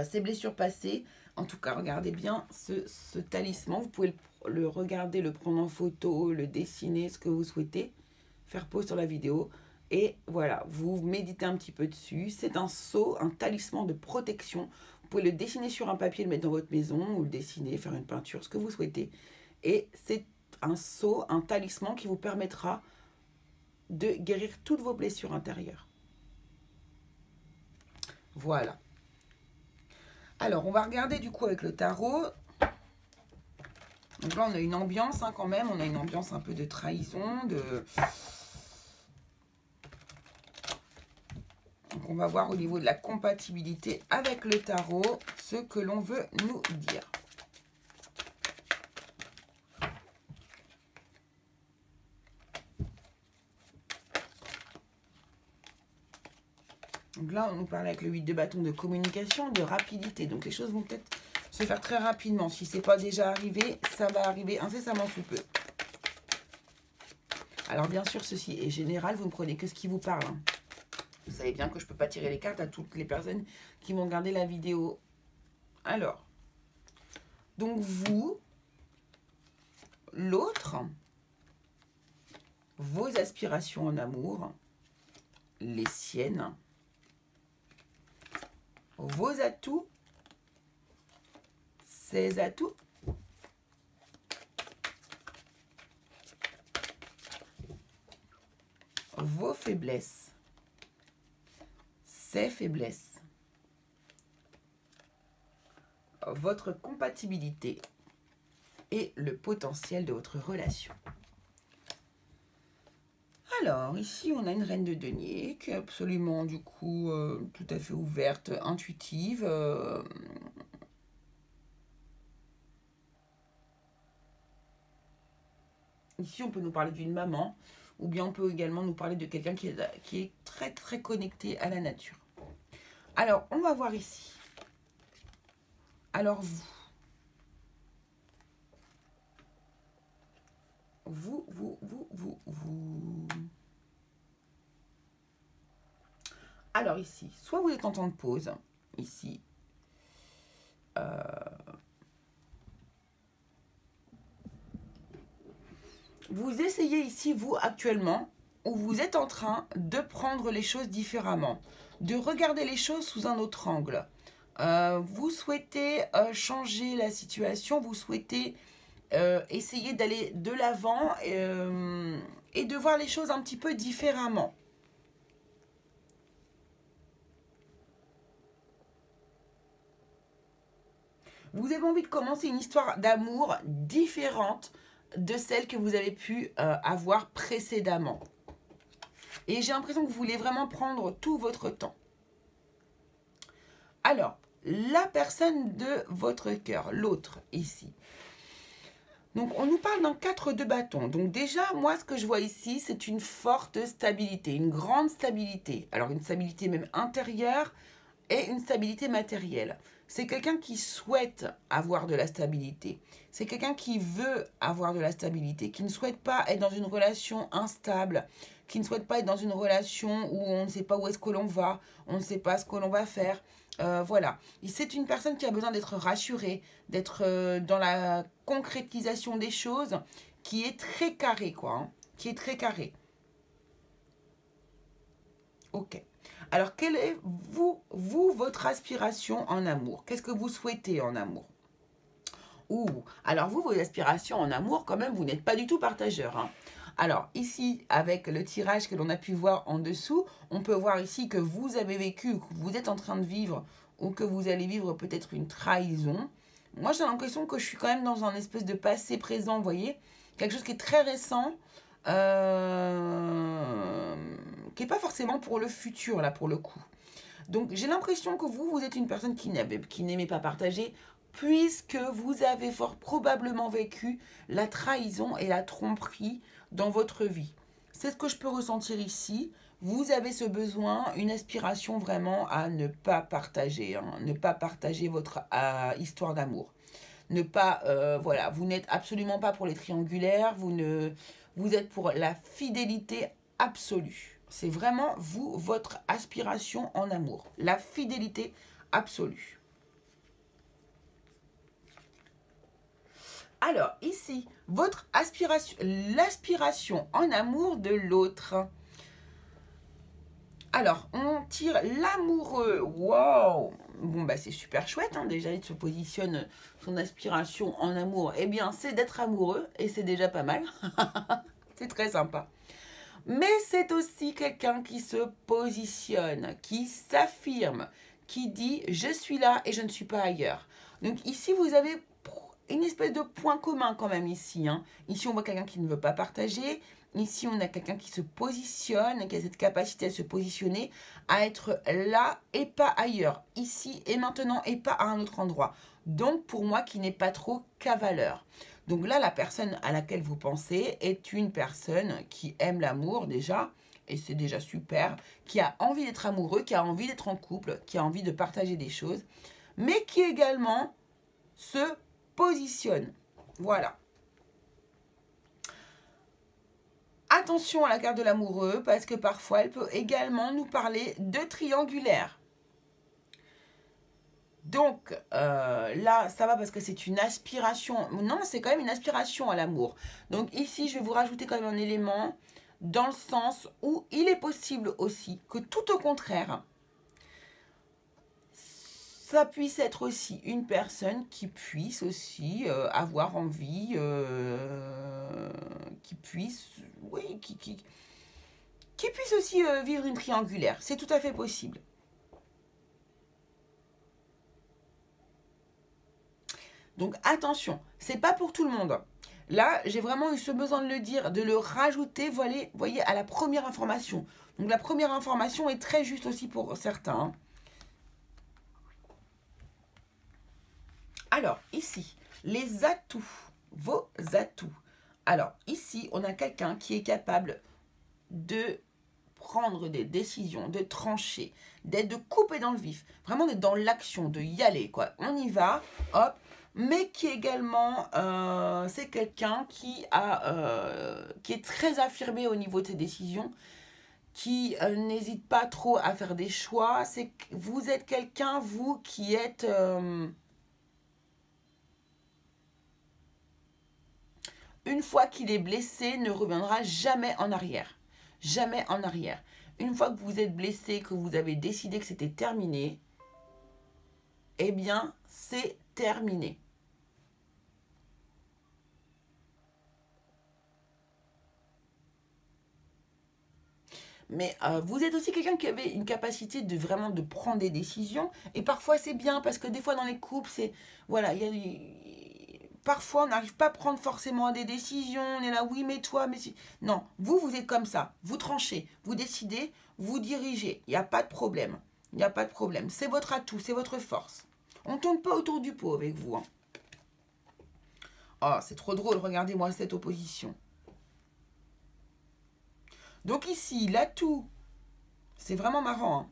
ces blessures passées, en tout cas, regardez bien ce talisman. Vous pouvez le regarder, le prendre en photo, le dessiner, ce que vous souhaitez, faire pause sur la vidéo. Et voilà, vous méditez un petit peu dessus. C'est un sceau, un talisman de protection. Vous pouvez le dessiner sur un papier, le mettre dans votre maison, ou le dessiner, faire une peinture, ce que vous souhaitez. Et c'est un sceau, un talisman qui vous permettra de guérir toutes vos blessures intérieures. Voilà. Alors, on va regarder du coup avec le tarot. Donc là, on a une ambiance hein, quand même. On a une ambiance un peu de trahison, Donc, on va voir au niveau de la compatibilité avec le tarot ce que l'on veut nous dire. Donc là, on nous parle avec le 8 de bâton de communication, de rapidité. Donc les choses vont peut-être se faire très rapidement. Si ce n'est pas déjà arrivé, ça va arriver incessamment sous peu. Alors bien sûr, ceci est général, vous ne prenez que ce qui vous parle. Hein. Vous savez bien que je ne peux pas tirer les cartes à toutes les personnes qui vont regarder la vidéo. Alors, donc vous, l'autre, vos aspirations en amour, les siennes, vos atouts, ses atouts, vos faiblesses, ses faiblesses, votre compatibilité et le potentiel de votre relation. Alors, ici, on a une reine de denier qui est absolument, du coup, tout à fait ouverte, intuitive. Ici, on peut nous parler d'une maman, ou bien on peut également nous parler de quelqu'un qui est très, très connecté à la nature. Alors, on va voir ici. Alors, vous. Alors ici, soit vous êtes en temps de pause, ici. Vous essayez ici, vous, actuellement, où vous êtes en train de prendre les choses différemment, de regarder les choses sous un autre angle. Vous souhaitez changer la situation, vous souhaitez essayer d'aller de l'avant et de voir les choses un petit peu différemment. Vous avez envie de commencer une histoire d'amour différente de celle que vous avez pu avoir précédemment. Et j'ai l'impression que vous voulez vraiment prendre tout votre temps. Alors, la personne de votre cœur, l'autre ici. Donc, on nous parle d'un 4 de bâton. Donc déjà, moi, ce que je vois ici, c'est une forte stabilité, une grande stabilité. Alors, une stabilité même intérieure et une stabilité matérielle. C'est quelqu'un qui souhaite avoir de la stabilité. C'est quelqu'un qui veut avoir de la stabilité, qui ne souhaite pas être dans une relation instable, qui ne souhaite pas être dans une relation où on ne sait pas où est-ce que l'on va, on ne sait pas ce que l'on va faire. Voilà. C'est une personne qui a besoin d'être rassurée, d'être dans la concrétisation des choses, qui est très carrée, quoi. Hein, qui est très carrée. Ok. Alors, quelle est, vous, votre aspiration en amour? Qu'est-ce que vous souhaitez en amour? Alors vous, vos aspirations en amour, quand même, vous n'êtes pas du tout partageur. Hein. Alors, ici, avec le tirage que l'on a pu voir en dessous, on peut voir ici que vous avez vécu, que vous êtes en train de vivre, ou que vous allez vivre peut-être une trahison. Moi, j'ai l'impression que je suis quand même dans un espèce de passé présent, vous voyez? Quelque chose qui est très récent, qui n'est pas forcément pour le futur, là, pour le coup. Donc, j'ai l'impression que vous êtes une personne qui n'aimait pas partager, puisque vous avez fort probablement vécu la trahison et la tromperie dans votre vie. C'est ce que je peux ressentir ici. vous avez ce besoin, une aspiration vraiment à ne pas partager, hein, ne pas partager votre histoire d'amour. Ne pas, voilà, vous n'êtes absolument pas pour les triangulaires, vous êtes pour la fidélité absolue. C'est vraiment vous, votre aspiration en amour, la fidélité absolue. Alors, ici, votre aspiration, l'aspiration en amour de l'autre. Alors, on tire l'amoureux. Wow! Bon, bah, c'est super chouette, hein. Déjà, il se positionne son aspiration en amour. Eh bien, c'est d'être amoureux, et c'est déjà pas mal. C'est très sympa. Mais c'est aussi quelqu'un qui se positionne, qui s'affirme, qui dit « je suis là et je ne suis pas ailleurs ». Donc ici, vous avez une espèce de point commun quand même ici, hein. Ici, on voit quelqu'un qui ne veut pas partager. Ici, on a quelqu'un qui se positionne, qui a cette capacité à se positionner, à être là et pas ailleurs. Ici et maintenant et pas à un autre endroit. Donc, pour moi, qui n'est pas trop cavaleur. Donc là, la personne à laquelle vous pensez est une personne qui aime l'amour déjà, et c'est déjà super, qui a envie d'être amoureux, qui a envie d'être en couple, qui a envie de partager des choses, mais qui également se positionne. Voilà. Attention à la carte de l'amoureux, parce que parfois, elle peut également nous parler de triangulaire. Donc, là, ça va parce que c'est une aspiration. Non, c'est quand même une aspiration à l'amour. Donc ici, je vais vous rajouter quand même un élément dans le sens où il est possible aussi que tout au contraire, ça puisse être aussi une personne qui puisse aussi avoir envie, qui puisse, oui, qui puisse aussi vivre une triangulaire. C'est tout à fait possible. Donc attention, c'est pas pour tout le monde. Là, j'ai vraiment eu ce besoin de le dire, de le rajouter, voyez, à la première information. Donc la première information est très juste aussi pour certains, hein. Alors, ici, les atouts, vos atouts. Alors, ici, on a quelqu'un qui est capable de prendre des décisions, de trancher, de couper dans le vif, vraiment d'être dans l'action, de y aller, quoi. On y va, hop, mais qui également, c'est quelqu'un qui est très affirmé au niveau de ses décisions, qui n'hésite pas trop à faire des choix. Vous êtes quelqu'un, vous, qui êtes... une fois qu'il est blessé, ne reviendra jamais en arrière. Jamais en arrière. Une fois que vous êtes blessé, que vous avez décidé que c'était terminé, eh bien, c'est terminé. Mais vous êtes aussi quelqu'un qui avait une capacité de vraiment de prendre des décisions. Et parfois, c'est bien parce que des fois, dans les couples, c'est... Voilà, il y a... Parfois, on n'arrive pas à prendre forcément des décisions. On est là, oui, mais toi, mais si... Non, vous êtes comme ça. Vous tranchez, vous décidez, vous dirigez. Il n'y a pas de problème. Il n'y a pas de problème. C'est votre atout, c'est votre force. On ne tourne pas autour du pot avec vous, hein. Oh, c'est trop drôle. Regardez-moi cette opposition. Donc ici, l'atout, c'est vraiment marrant, hein.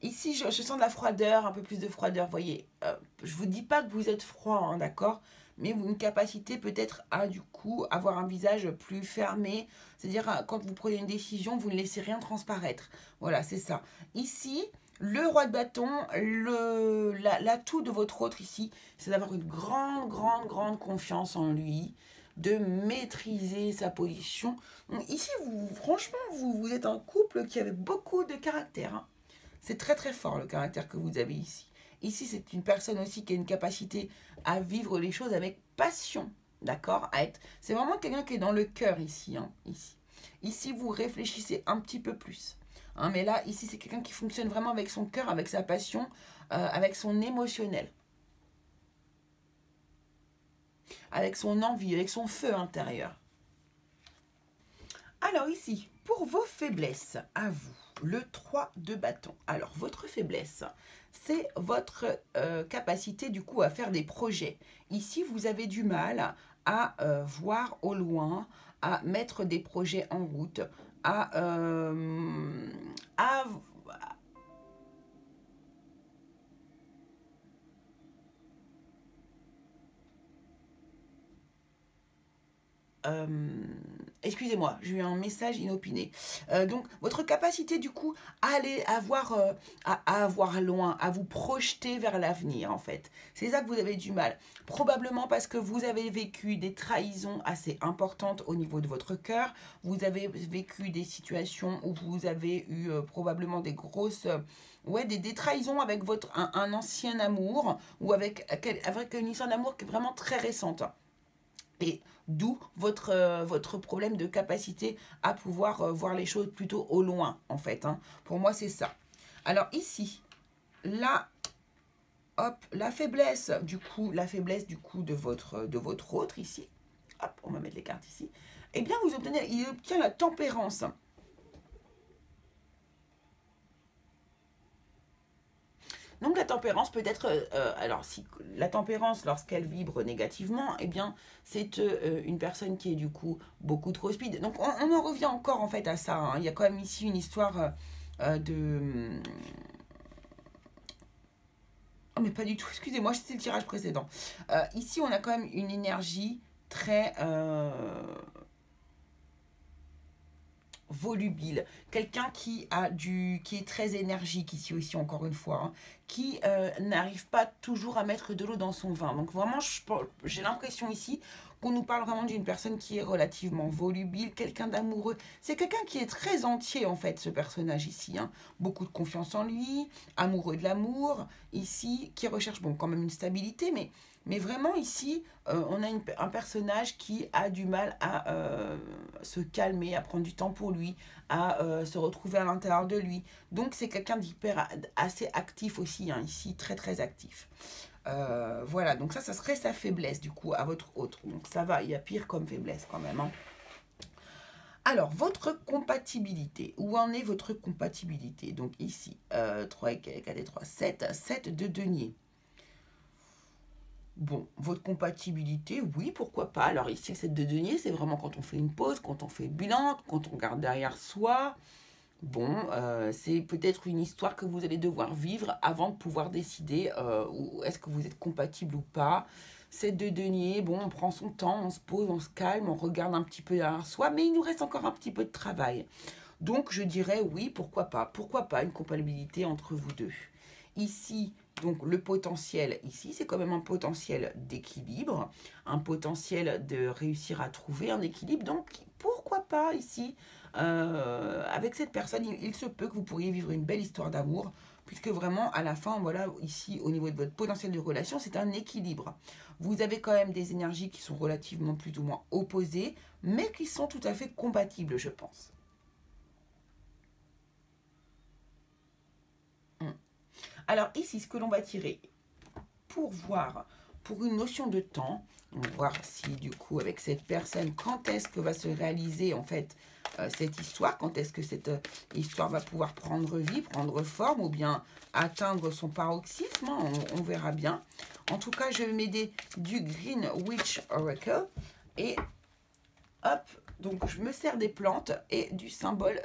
Ici, je sens de la froideur, un peu plus de froideur, vous voyez. Je vous dis pas que vous êtes froid, hein, d'accord, mais une capacité peut-être à, du coup, avoir un visage plus fermé. C'est-à-dire, quand vous prenez une décision, vous ne laissez rien transparaître. Voilà, c'est ça. Ici, le roi de bâton, l'atout de votre autre ici, c'est d'avoir une grande, grande, grande confiance en lui, de maîtriser sa position. Donc, ici, franchement, vous êtes un couple qui avait beaucoup de caractère, hein. C'est très très fort le caractère que vous avez ici. Ici, c'est une personne aussi qui a une capacité à vivre les choses avec passion, d'accord? C'est vraiment quelqu'un qui est dans le cœur ici, hein, ici. Ici, vous réfléchissez un petit peu plus, hein, mais là, ici, c'est quelqu'un qui fonctionne vraiment avec son cœur, avec sa passion, avec son émotionnel, avec son envie, avec son feu intérieur. Alors ici, pour vos faiblesses, à vous, le 3 de bâton. Alors, votre faiblesse, c'est votre capacité du coup à faire des projets. Ici, vous avez du mal à voir au loin, à mettre des projets en route, à excusez-moi, j'ai eu un message inopiné. Donc, votre capacité, du coup, à aller à avoir loin, à vous projeter vers l'avenir, en fait. C'est ça que vous avez du mal. Probablement parce que vous avez vécu des trahisons assez importantes au niveau de votre cœur. Vous avez vécu des situations où vous avez eu probablement des grosses... ouais, des trahisons avec un ancien amour ou avec une histoire d'amour qui est vraiment très récente. Et d'où votre problème de capacité à pouvoir voir les choses plutôt au loin, en fait. Hein. Pour moi, c'est ça. Alors ici, là, hop, la faiblesse du coup de votre autre ici. Hop, on va mettre les cartes ici. Eh bien, il obtient la tempérance. Donc la tempérance peut être, alors si la tempérance lorsqu'elle vibre négativement, eh bien c'est une personne qui est du coup beaucoup trop speed. Donc on en revient encore en fait à ça. Hein. Il y a quand même ici une histoire de... Oh mais pas du tout, excusez-moi, c'était le tirage précédent. Ici on a quand même une énergie très... volubile, quelqu'un qui est très énergique ici aussi encore une fois, hein, qui n'arrive pas toujours à mettre de l'eau dans son vin. Donc vraiment, j'ai l'impression ici qu'on nous parle vraiment d'une personne qui est relativement volubile, quelqu'un d'amoureux. C'est quelqu'un qui est très entier en fait, ce personnage ici. Hein. Beaucoup de confiance en lui, amoureux de l'amour, ici, qui recherche bon quand même une stabilité, mais vraiment ici, on a un personnage qui a du mal à se calmer, à prendre du temps pour lui, à se retrouver à l'intérieur de lui. Donc c'est quelqu'un d'hyper assez actif aussi, hein, ici, très très actif. Voilà, donc ça serait sa faiblesse du coup à votre autre. Donc ça va, il y a pire comme faiblesse quand même. Hein. Alors, votre compatibilité. Où en est votre compatibilité? Donc ici, 3 et 4 et 3, 7, 7 de denier. Bon, votre compatibilité, oui, pourquoi pas. Alors ici, cette de denier, c'est vraiment quand on fait une pause, quand on fait le bilan, quand on regarde derrière soi. Bon, c'est peut-être une histoire que vous allez devoir vivre avant de pouvoir décider est-ce que vous êtes compatible ou pas. Cette de denier, bon, on prend son temps, on se pose, on se calme, on regarde un petit peu derrière soi, mais il nous reste encore un petit peu de travail. Donc je dirais oui, pourquoi pas une compatibilité entre vous deux. Ici, donc le potentiel, ici, c'est quand même un potentiel d'équilibre, un potentiel de réussir à trouver un équilibre. Donc pourquoi pas ici, avec cette personne, il se peut que vous pourriez vivre une belle histoire d'amour, puisque vraiment à la fin, voilà, ici au niveau de votre potentiel de relation, c'est un équilibre. Vous avez quand même des énergies qui sont relativement plus ou moins opposées, mais qui sont tout à fait compatibles, je pense. Alors ici, ce que l'on va tirer pour voir, pour une notion de temps, on va voir si du coup avec cette personne, quand est-ce que va se réaliser en fait cette histoire, quand est-ce que cette histoire va pouvoir prendre vie, prendre forme ou bien atteindre son paroxysme, hein, on verra bien. En tout cas, je vais m'aider du Green Witch Oracle et hop, donc je me sers des plantes et du symbole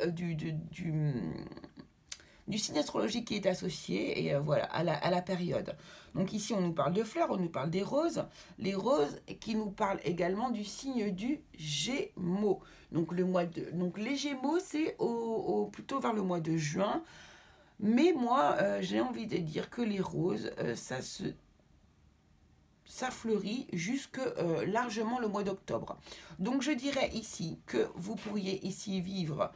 du signe astrologique qui est associé et voilà, à la période. Donc ici, on nous parle de fleurs, on nous parle des roses. Les roses qui nous parlent également du signe du Gémeaux. Donc, donc les Gémeaux, c'est plutôt vers le mois de juin. Mais moi, j'ai envie de dire que les roses, ça fleurit jusque largement le mois d'octobre. Donc je dirais ici que vous pourriez ici vivre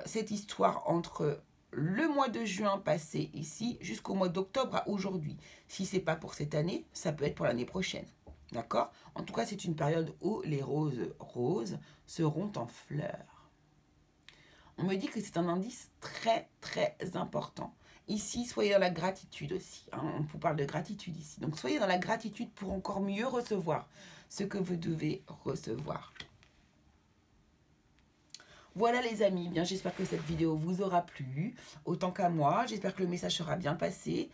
cette histoire entre le mois de juin passé ici jusqu'au mois d'octobre à aujourd'hui. Si ce n'est pas pour cette année, ça peut être pour l'année prochaine. D'accord? En tout cas, c'est une période où les roses seront en fleurs. On me dit que c'est un indice très très important. Ici, soyez dans la gratitude aussi. Hein, on vous parle de gratitude ici. Donc, soyez dans la gratitude pour encore mieux recevoir ce que vous devez recevoir. Voilà les amis, bien j'espère que cette vidéo vous aura plu, autant qu'à moi. J'espère que le message sera bien passé.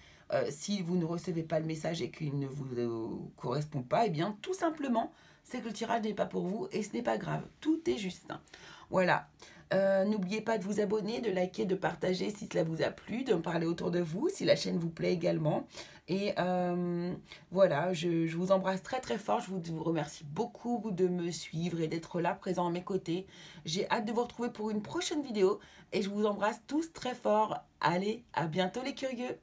Si vous ne recevez pas le message et qu'il ne vous correspond pas, eh bien tout simplement, c'est que le tirage n'est pas pour vous et ce n'est pas grave. Tout est juste. Voilà. N'oubliez pas de vous abonner, de liker, de partager si cela vous a plu, de me parler autour de vous, si la chaîne vous plaît également. Et voilà, je vous embrasse très très fort. Je vous remercie beaucoup de me suivre et d'être là, présent à mes côtés. J'ai hâte de vous retrouver pour une prochaine vidéo. Et je vous embrasse tous très fort. Allez, à bientôt les curieux.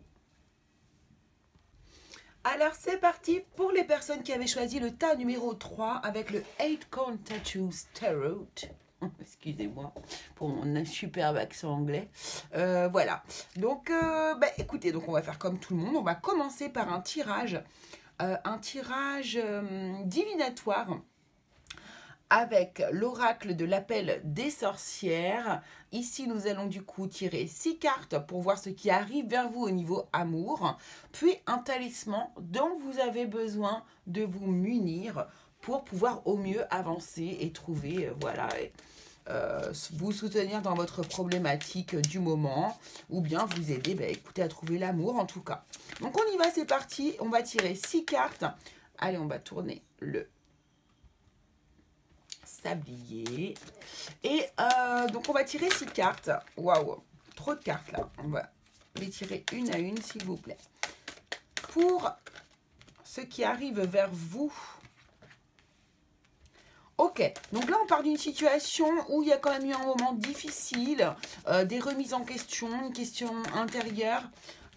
Alors c'est parti pour les personnes qui avaient choisi le tas numéro 3 avec le 8 Count Tattoos Tarot. Excusez-moi pour mon superbe accent anglais. Voilà. Donc, écoutez, donc on va faire comme tout le monde. On va commencer par un tirage divinatoire avec l'oracle de l'appel des sorcières. Ici, nous allons du coup tirer 6 cartes pour voir ce qui arrive vers vous au niveau amour. Puis un talisman dont vous avez besoin de vous munir pour pouvoir au mieux avancer et trouver, voilà, vous soutenir dans votre problématique du moment ou bien vous aider, écoutez, à trouver l'amour en tout cas. Donc on y va, c'est parti. On va tirer 6 cartes. Allez, on va tourner le sablier. Et donc on va tirer 6 cartes. Waouh, trop de cartes là. On va les tirer une à une s'il vous plaît. Pour ce qui arrive vers vous. Ok, donc là on part d'une situation où il y a quand même eu un moment difficile, des remises en question, une question intérieure,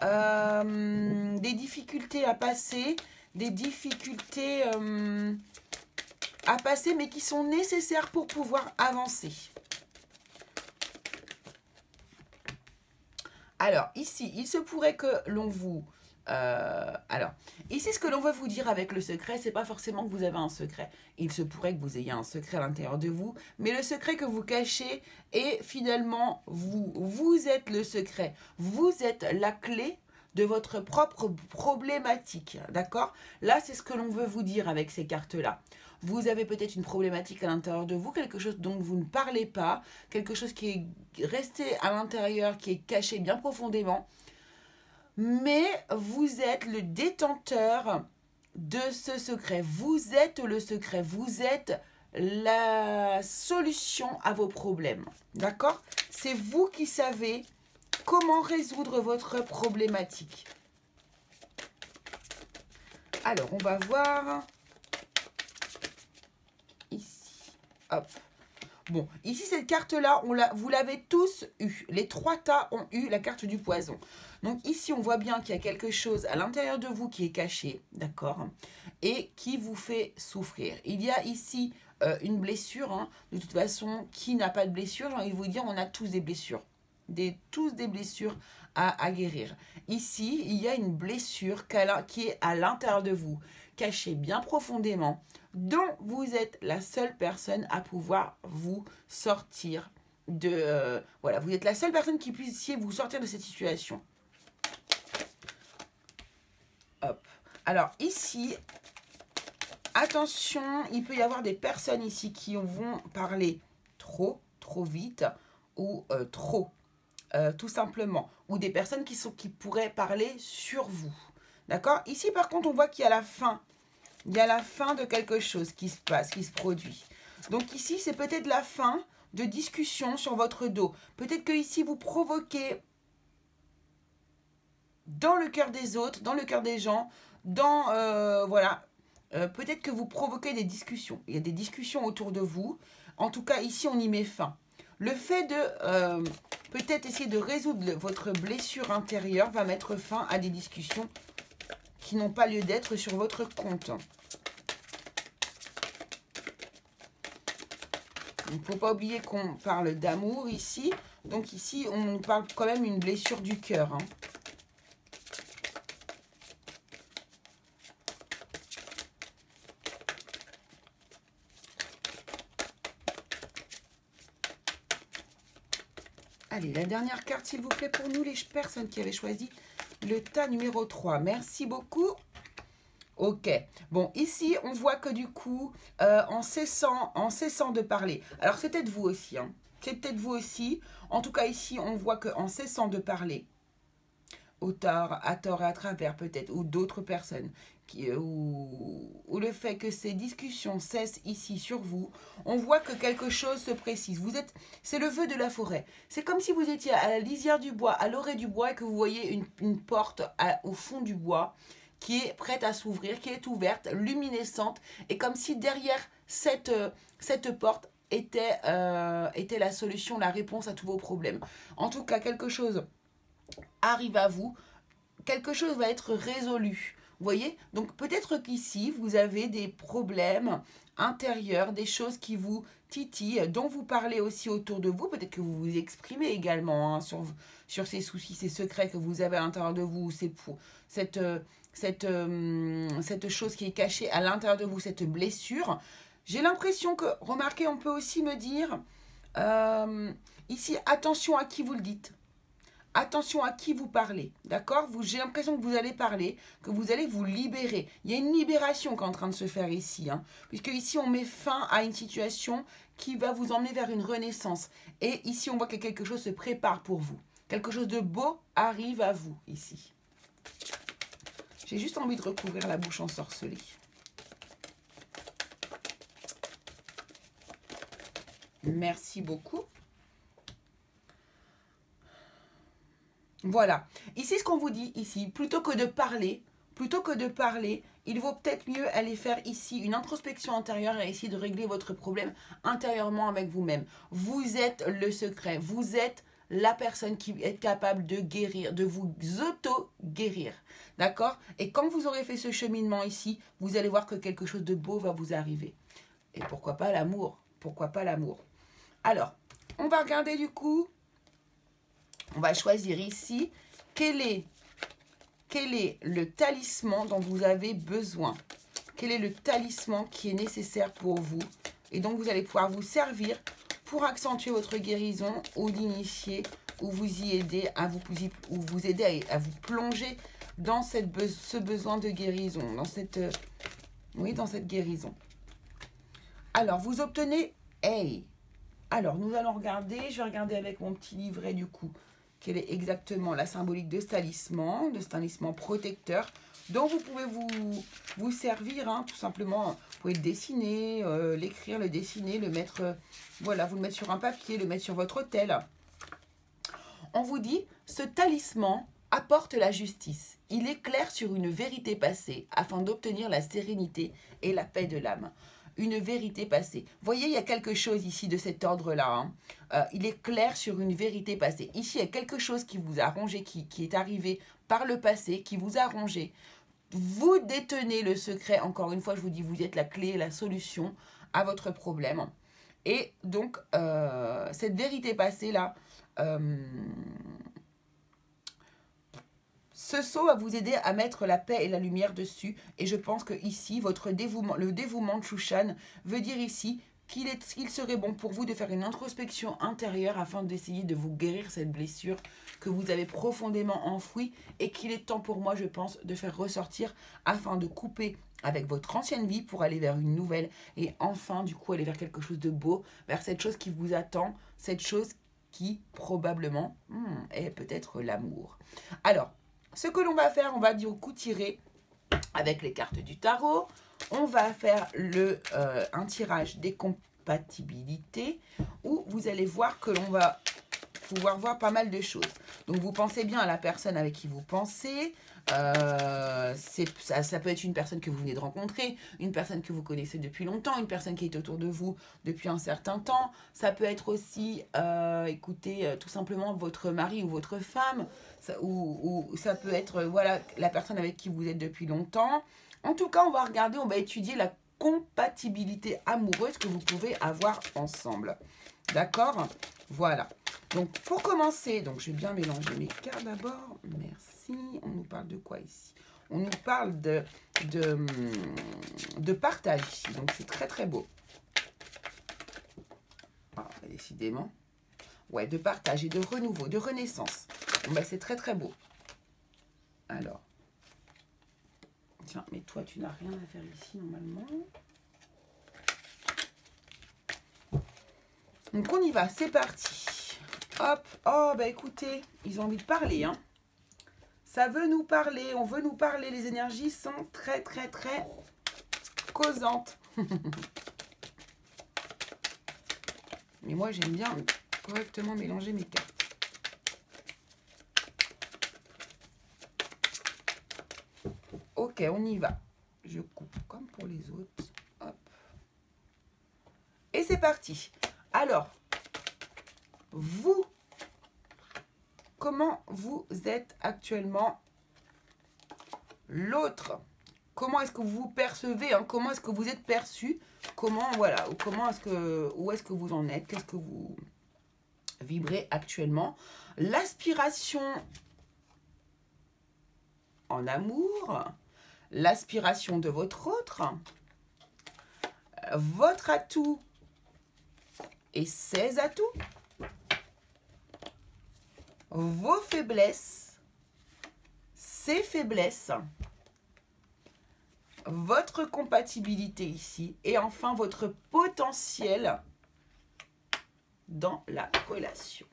des difficultés à passer, des difficultés à passer mais qui sont nécessaires pour pouvoir avancer. Alors ici, il se pourrait que l'on vous... alors, ici, ce que l'on veut vous dire avec le secret, c'est pas forcément que vous avez un secret. Il se pourrait que vous ayez un secret à l'intérieur de vous, mais le secret que vous cachez est finalement vous. Vous êtes le secret. Vous êtes la clé de votre propre problématique. D'accord? Là, c'est ce que l'on veut vous dire avec ces cartes-là. Vous avez peut-être une problématique à l'intérieur de vous, quelque chose dont vous ne parlez pas, quelque chose qui est resté à l'intérieur, qui est caché bien profondément. Mais vous êtes le détenteur de ce secret. Vous êtes le secret. Vous êtes la solution à vos problèmes. D'accord? C'est vous qui savez comment résoudre votre problématique. Alors, on va voir ici. Hop. Bon, ici, cette carte-là, vous l'avez tous eu. Les 3 tas ont eu la carte du poison. Donc ici, on voit bien qu'il y a quelque chose à l'intérieur de vous qui est caché, d'accord, et qui vous fait souffrir. Il y a ici une blessure, hein, de toute façon, qui n'a pas de blessure, j'ai envie de vous dire, on a tous des blessures. Tous des blessures à guérir. Ici, il y a une blessure qui est à l'intérieur de vous, cachée bien profondément, dont vous êtes la seule personne à pouvoir vous sortir de... voilà, vous êtes la seule personne qui puissiez vous sortir de cette situation. Hop. Alors ici, attention, il peut y avoir des personnes ici qui vont parler trop vite ou trop, tout simplement. Ou des personnes qui pourraient parler sur vous. D'accord? Ici, par contre, on voit qu'il y a la fin. Il y a la fin de quelque chose qui se passe, qui se produit. Donc ici, c'est peut-être la fin de discussion sur votre dos. Peut-être que ici, vous provoquez dans le cœur des autres, dans le cœur des gens, voilà, peut-être que vous provoquez des discussions. Il y a des discussions autour de vous. En tout cas, ici, on y met fin. Le fait de peut-être essayer de résoudre votre blessure intérieure va mettre fin à des discussions qui n'ont pas lieu d'être sur votre compte. Il ne faut pas oublier qu'on parle d'amour ici. Donc ici, on parle quand même d'une blessure du cœur, hein. Allez, la dernière carte, s'il vous plaît, pour nous, les personnes qui avaient choisi le tas numéro 3. Merci beaucoup. Ok. Bon, ici, on voit que du coup, en cessant de parler. Alors, c'est peut-être vous aussi, hein. C'est peut-être vous aussi. En tout cas, ici, on voit qu'en cessant de parler, à tort et à travers peut-être, ou d'autres personnes, ou le fait que ces discussions cessent ici sur vous, on voit que quelque chose se précise. C'est le vœu de la forêt. C'est comme si vous étiez à la lisière du bois, à l'orée du bois, et que vous voyez une porte au fond du bois qui est prête à s'ouvrir, qui est ouverte, luminescente, et comme si derrière cette porte était la solution, la réponse à tous vos problèmes. En tout cas, quelque chose arrive à vous, quelque chose va être résolu. Vous voyez? Donc peut-être qu'ici, vous avez des problèmes intérieurs, des choses qui vous titillent, dont vous parlez aussi autour de vous. Peut-être que vous vous exprimez également, hein, sur ces soucis, ces secrets que vous avez à l'intérieur de vous, cette chose qui est cachée à l'intérieur de vous, cette blessure. J'ai l'impression que, remarquez, on peut aussi me dire, ici, attention à qui vous le dites. Attention à qui vous parlez, d'accord? J'ai l'impression que vous allez parler, que vous allez vous libérer. Il y a une libération qui est en train de se faire ici, hein, puisque ici on met fin à une situation qui va vous emmener vers une renaissance. Et ici on voit que quelque chose se prépare pour vous. Quelque chose de beau arrive à vous ici. J'ai juste envie de recouvrir la bouche ensorcelée. Merci beaucoup. Voilà. Ici, ce qu'on vous dit ici, plutôt que de parler, il vaut peut-être mieux aller faire ici une introspection intérieure et essayer de régler votre problème intérieurement avec vous-même. Vous êtes le secret. Vous êtes la personne qui est capable de guérir, de vous auto-guérir. D'accord? Et quand vous aurez fait ce cheminement ici, vous allez voir que quelque chose de beau va vous arriver. Et pourquoi pas l'amour? Pourquoi pas l'amour? Alors, on va regarder du coup. On va choisir ici quel est le talisman dont vous avez besoin. Quel est le talisman qui est nécessaire pour vous et dont vous allez pouvoir vous servir pour accentuer votre guérison ou l'initier ou vous y aider à vous plonger dans ce besoin de guérison, dans cette guérison. Alors, vous obtenez hey. Alors, nous allons regarder, je vais regarder avec mon petit livret du coup, quelle est exactement la symbolique de ce talisman protecteur, dont vous pouvez vous servir, hein, tout simplement. Vous pouvez le dessiner, l'écrire, le dessiner, le mettre, voilà, vous le mettre sur un papier, le mettre sur votre autel. On vous dit, ce talisman apporte la justice. Il éclaire sur une vérité passée afin d'obtenir la sérénité et la paix de l'âme. Une vérité passée. Vous voyez, il y a quelque chose ici de cet ordre-là. Hein. Il est clair sur une vérité passée. Ici, il y a quelque chose qui vous a rongé, qui est arrivé par le passé, qui vous a rongé. Vous détenez le secret. Encore une fois, je vous dis, vous êtes la clé, la solution à votre problème. Et donc, cette vérité passée-là, ce sceau va vous aider à mettre la paix et la lumière dessus. Et je pense que ici, le dévouement de Shushan veut dire ici qu'il serait bon pour vous de faire une introspection intérieure afin d'essayer de vous guérir cette blessure que vous avez profondément enfouie et qu'il est temps pour moi, je pense, de faire ressortir afin de couper avec votre ancienne vie pour aller vers une nouvelle et enfin, du coup, aller vers quelque chose de beau, vers cette chose qui vous attend, cette chose qui, probablement, est peut-être l'amour. Alors, ce que l'on va faire, on va du coup tirer avec les cartes du tarot. On va faire un tirage des compatibilités où vous allez voir que l'on va pouvoir voir pas mal de choses. Donc, vous pensez bien à la personne avec qui vous pensez. Ça peut être une personne que vous venez de rencontrer, une personne que vous connaissez depuis longtemps, une personne qui est autour de vous depuis un certain temps. Ça peut être aussi, écoutez, tout simplement votre mari ou votre femme, ou ça peut être voilà, la personne avec qui vous êtes depuis longtemps. En tout cas, on va regarder, on va étudier la compatibilité amoureuse que vous pouvez avoir ensemble. D'accord? Voilà. Donc, pour commencer, donc je vais bien mélanger mes cartes d'abord. Merci. On nous parle de quoi ici? On nous parle de partage ici. Donc, c'est très, très beau. Ah, décidément. Ouais, de partage et de renouveau, de renaissance. Bon, ben, c'est très, très beau. Alors. Tiens, mais toi, tu n'as rien à faire ici, normalement. Donc, on y va. C'est parti. Hop. Oh, bah écoutez, ils ont envie de parler, hein. Ça veut nous parler, on veut nous parler. Les énergies sont très, très, très causantes. Mais moi, j'aime bien correctement mélanger mes cartes. Ok, on y va. Je coupe comme pour les autres. Hop. Et c'est parti. Alors, vous, comment vous êtes actuellement? L'autre, comment est-ce que vous vous percevez, hein? Comment est-ce que vous êtes perçu? Comment, voilà, où est-ce que vous en êtes? Qu'est-ce que vous vibrez actuellement? L'aspiration en amour, l'aspiration de votre autre, votre atout et ses atouts, vos faiblesses, ses faiblesses, votre compatibilité ici et enfin votre potentiel dans la relation.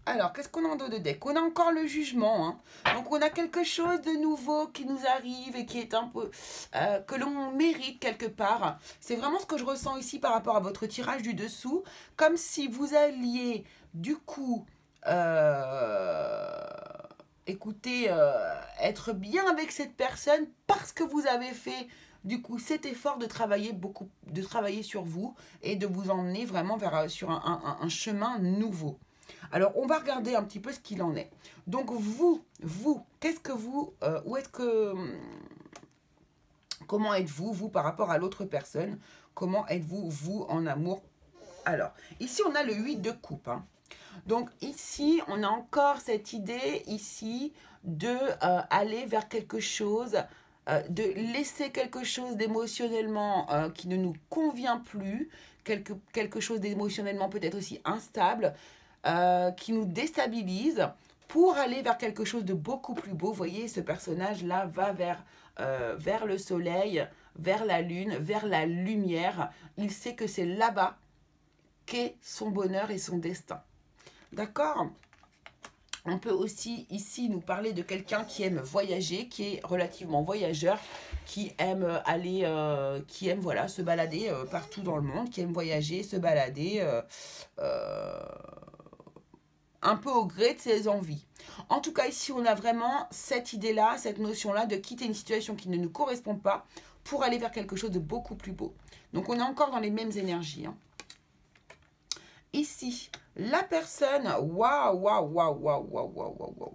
Alors, qu'est-ce qu'on a en dos de deck? On a encore le jugement. Hein. Donc, on a quelque chose de nouveau qui nous arrive et qui est un peu... que l'on mérite quelque part. C'est vraiment ce que je ressens ici par rapport à votre tirage du dessous. Comme si vous alliez, du coup... écoutez, être bien avec cette personne parce que vous avez fait... Du coup, cet effort de travailler sur vous et de vous emmener vraiment sur un chemin nouveau. Alors, on va regarder un petit peu ce qu'il en est. Donc, vous, qu'est-ce que vous... comment êtes-vous, vous, par rapport à l'autre personne? Comment êtes-vous, vous, en amour? Alors, ici, on a le 8 de coupe. Hein. Donc, ici, on a encore cette idée, ici, de aller vers quelque chose... de laisser quelque chose d'émotionnellement qui ne nous convient plus, quelque chose d'émotionnellement peut-être aussi instable, qui nous déstabilise pour aller vers quelque chose de beaucoup plus beau. Vous voyez, ce personnage-là va vers le soleil, vers la lune, vers la lumière. Il sait que c'est là-bas qu'est son bonheur et son destin. D'accord ? On peut aussi ici nous parler de quelqu'un qui aime voyager, qui est relativement voyageur, qui aime aller, voilà, se balader partout dans le monde, qui aime voyager, se balader un peu au gré de ses envies. En tout cas, ici, on a vraiment cette idée-là, cette notion-là de quitter une situation qui ne nous correspond pas pour aller vers quelque chose de beaucoup plus beau. Donc, on est encore dans les mêmes énergies. Hein. Ici, la personne, waouh,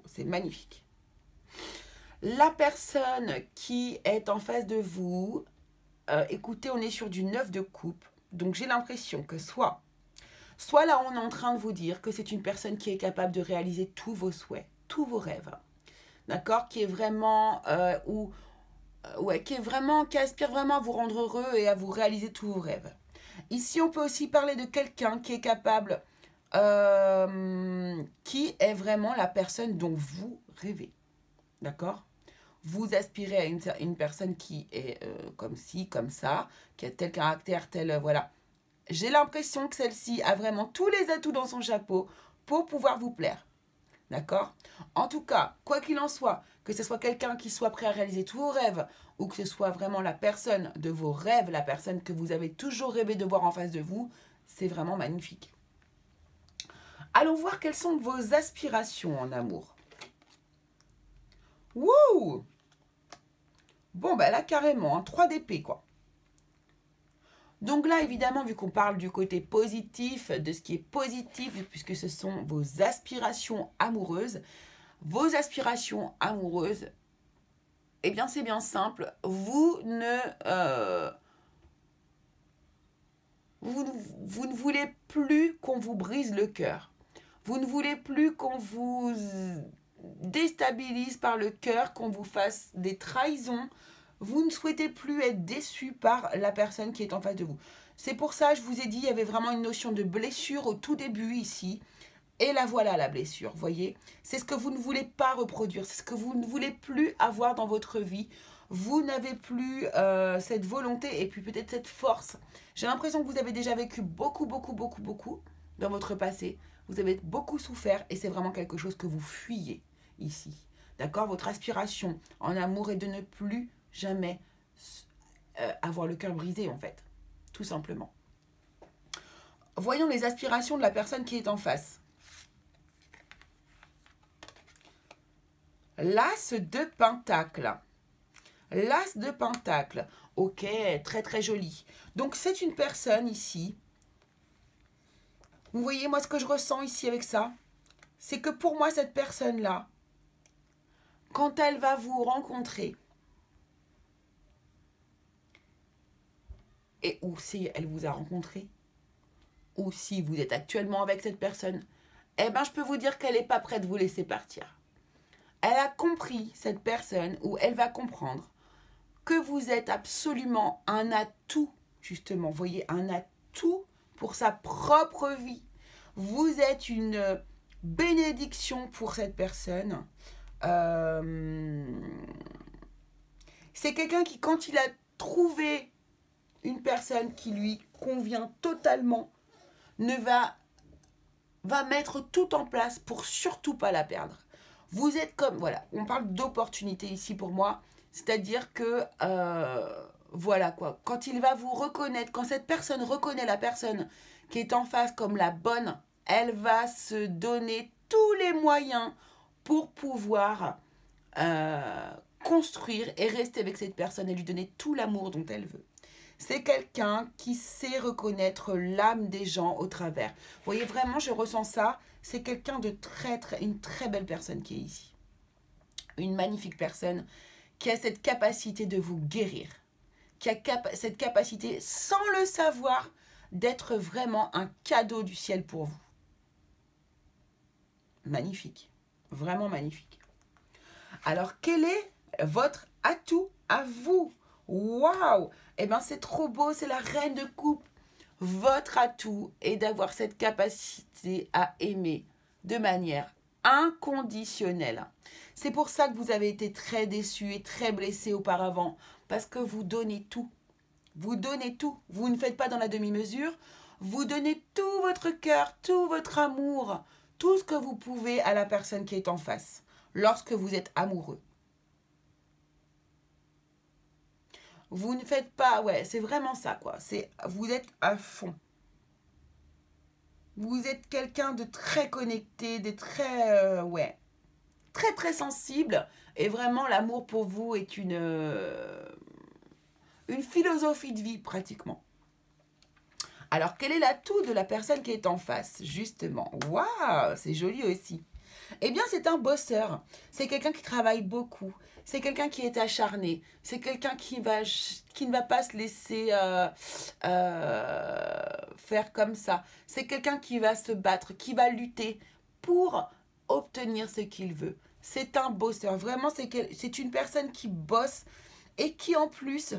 c'est magnifique. La personne qui est en face de vous, écoutez, on est sur du 9 de coupe. Donc, j'ai l'impression que soit là, on est en train de vous dire que c'est une personne qui est capable de réaliser tous vos souhaits, tous vos rêves. D'accord? Qui est vraiment, qui aspire vraiment à vous rendre heureux et à vous réaliser tous vos rêves. Ici, on peut aussi parler de quelqu'un qui est capable, qui est vraiment la personne dont vous rêvez. D'accord? Vous aspirez à une personne qui est comme ci, comme ça, qui a tel caractère, tel... voilà. J'ai l'impression que celle-ci a vraiment tous les atouts dans son chapeau pour pouvoir vous plaire. D'accord? En tout cas, quoi qu'il en soit, que ce soit quelqu'un qui soit prêt à réaliser tous vos rêves ou que ce soit vraiment la personne de vos rêves, la personne que vous avez toujours rêvé de voir en face de vous, c'est vraiment magnifique. Allons voir quelles sont vos aspirations en amour. Wouh! Bon, ben là, carrément, hein, 3 d'épée, quoi. Donc là, évidemment, vu qu'on parle du côté positif, de ce qui est positif, puisque ce sont vos aspirations amoureuses, eh bien, c'est bien simple. Vous ne voulez plus qu'on vous brise le cœur. Vous ne voulez plus qu'on vous déstabilise par le cœur, qu'on vous fasse des trahisons. Vous ne souhaitez plus être déçu par la personne qui est en face de vous. C'est pour ça, je vous ai dit, il y avait vraiment une notion de blessure au tout début ici. Et la voilà, la blessure, voyez. C'est ce que vous ne voulez pas reproduire. C'est ce que vous ne voulez plus avoir dans votre vie. Vous n'avez plus cette volonté et puis peut-être cette force. J'ai l'impression que vous avez déjà vécu beaucoup dans votre passé. vous avez beaucoup souffert et c'est vraiment quelque chose que vous fuyez ici. D'accord? Votre aspiration en amour est de ne plus jamais avoir le cœur brisé en fait. Tout simplement. Voyons les aspirations de la personne qui est en face. L'As de Pentacle. L'As de Pentacle. Ok, très très joli. Donc c'est une personne ici. Vous voyez moi ce que je ressens ici avec ça? C'est que pour moi cette personne-là, quand elle va vous rencontrer, et ou si elle vous a rencontré, ou si vous êtes actuellement avec cette personne, eh ben je peux vous dire qu'elle n'est pas prête de vous laisser partir. Elle a compris, cette personne, ou elle va comprendre, que vous êtes absolument un atout, justement, vous voyez, un atout pour sa propre vie. Vous êtes une bénédiction pour cette personne. C'est quelqu'un qui, quand il a trouvé une personne qui lui convient totalement, va mettre tout en place pour surtout pas la perdre. Vous êtes comme, voilà, on parle d'opportunité ici pour moi, c'est-à-dire que, voilà quoi, quand il va vous reconnaître, quand cette personne reconnaît la personne qui est en face comme la bonne, elle va se donner tous les moyens pour pouvoir construire et rester avec cette personne et lui donner tout l'amour dont elle veut. C'est quelqu'un qui sait reconnaître l'âme des gens au travers. Vous voyez, vraiment, je ressens ça. C'est quelqu'un de une très belle personne qui est ici. Une magnifique personne qui a cette capacité de vous guérir. Qui a cette capacité, sans le savoir, d'être vraiment un cadeau du ciel pour vous. Magnifique. Vraiment magnifique. Alors, quel est votre atout à vous? Waouh! Eh bien, c'est trop beau, c'est la reine de coupe. Votre atout est d'avoir cette capacité à aimer de manière inconditionnelle. C'est pour ça que vous avez été très déçu et très blessé auparavant, parce que vous donnez tout. Vous donnez tout. Vous ne faites pas dans la demi-mesure. Vous donnez tout votre cœur, tout votre amour, tout ce que vous pouvez à la personne qui est en face, lorsque vous êtes amoureux. Vous ne faites pas, ouais, c'est vraiment ça, quoi. Vous êtes à fond. Vous êtes quelqu'un de très connecté, de très, ouais, très très sensible. Et vraiment, l'amour pour vous est une philosophie de vie, pratiquement. Alors, quel est l'atout de la personne qui est en face, justement? Waouh, c'est joli aussi. Eh bien, c'est un bosseur. C'est quelqu'un qui travaille beaucoup. C'est quelqu'un qui est acharné. C'est quelqu'un qui ne va pas se laisser faire comme ça. C'est quelqu'un qui va se battre, qui va lutter pour obtenir ce qu'il veut. C'est un bosseur. Vraiment, c'est une personne qui bosse et qui, en plus,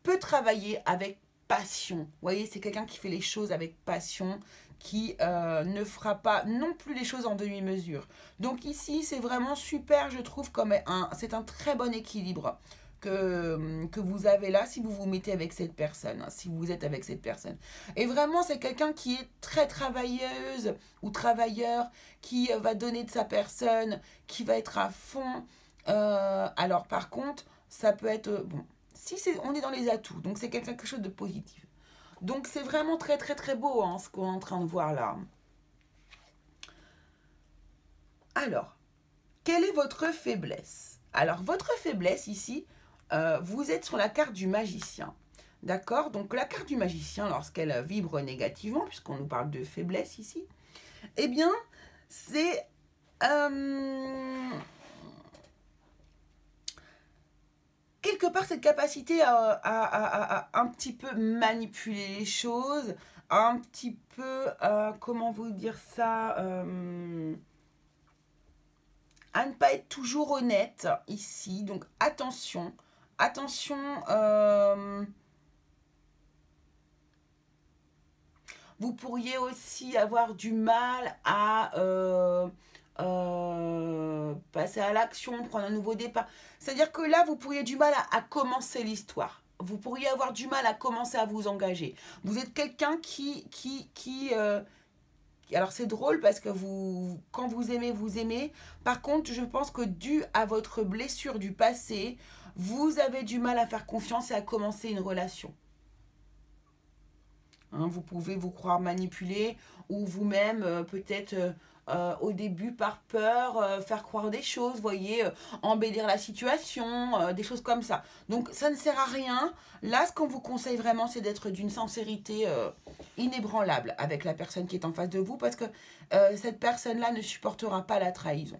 peut travailler avec passion. Vous voyez, c'est quelqu'un qui fait les choses avec passion, qui ne fera pas non plus les choses en demi-mesure. Donc ici, c'est vraiment super, je trouve, c'est un très bon équilibre que vous avez là si vous vous mettez avec cette personne, si vous êtes avec cette personne. Et vraiment, c'est quelqu'un qui est très travailleuse ou travailleur, qui va donner de sa personne, qui va être à fond. Alors par contre, ça peut être... bon, on est dans les atouts, donc c'est quelque chose de positif. Donc c'est vraiment très très très beau ce qu'on est en train de voir là. Alors, quelle est votre faiblesse? Alors votre faiblesse ici, vous êtes sur la carte du magicien. D'accord? Donc la carte du magicien, lorsqu'elle vibre négativement, puisqu'on nous parle de faiblesse ici, eh bien c'est... quelque part, cette capacité à un petit peu manipuler les choses, un petit peu, comment vous dire ça, à ne pas être toujours honnête ici. Donc, attention, attention. Vous pourriez aussi avoir du mal à... passer à l'action, prendre un nouveau départ. C'est-à-dire que là, vous pourriez du mal à commencer l'histoire. Vous pourriez avoir du mal à commencer à vous engager. Vous êtes quelqu'un qui Alors c'est drôle parce que quand vous aimez, vous aimez. Par contre, je pense que dû à votre blessure du passé, vous avez du mal à faire confiance et à commencer une relation. Hein, vous pouvez vous croire manipulé ou vous-même peut-être au début par peur faire croire des choses, voyez, embellir la situation, des choses comme ça. Donc ça ne sert à rien. Là, ce qu'on vous conseille vraiment, c'est d'être d'une sincérité inébranlable avec la personne qui est en face de vous parce que cette personne-là ne supportera pas la trahison.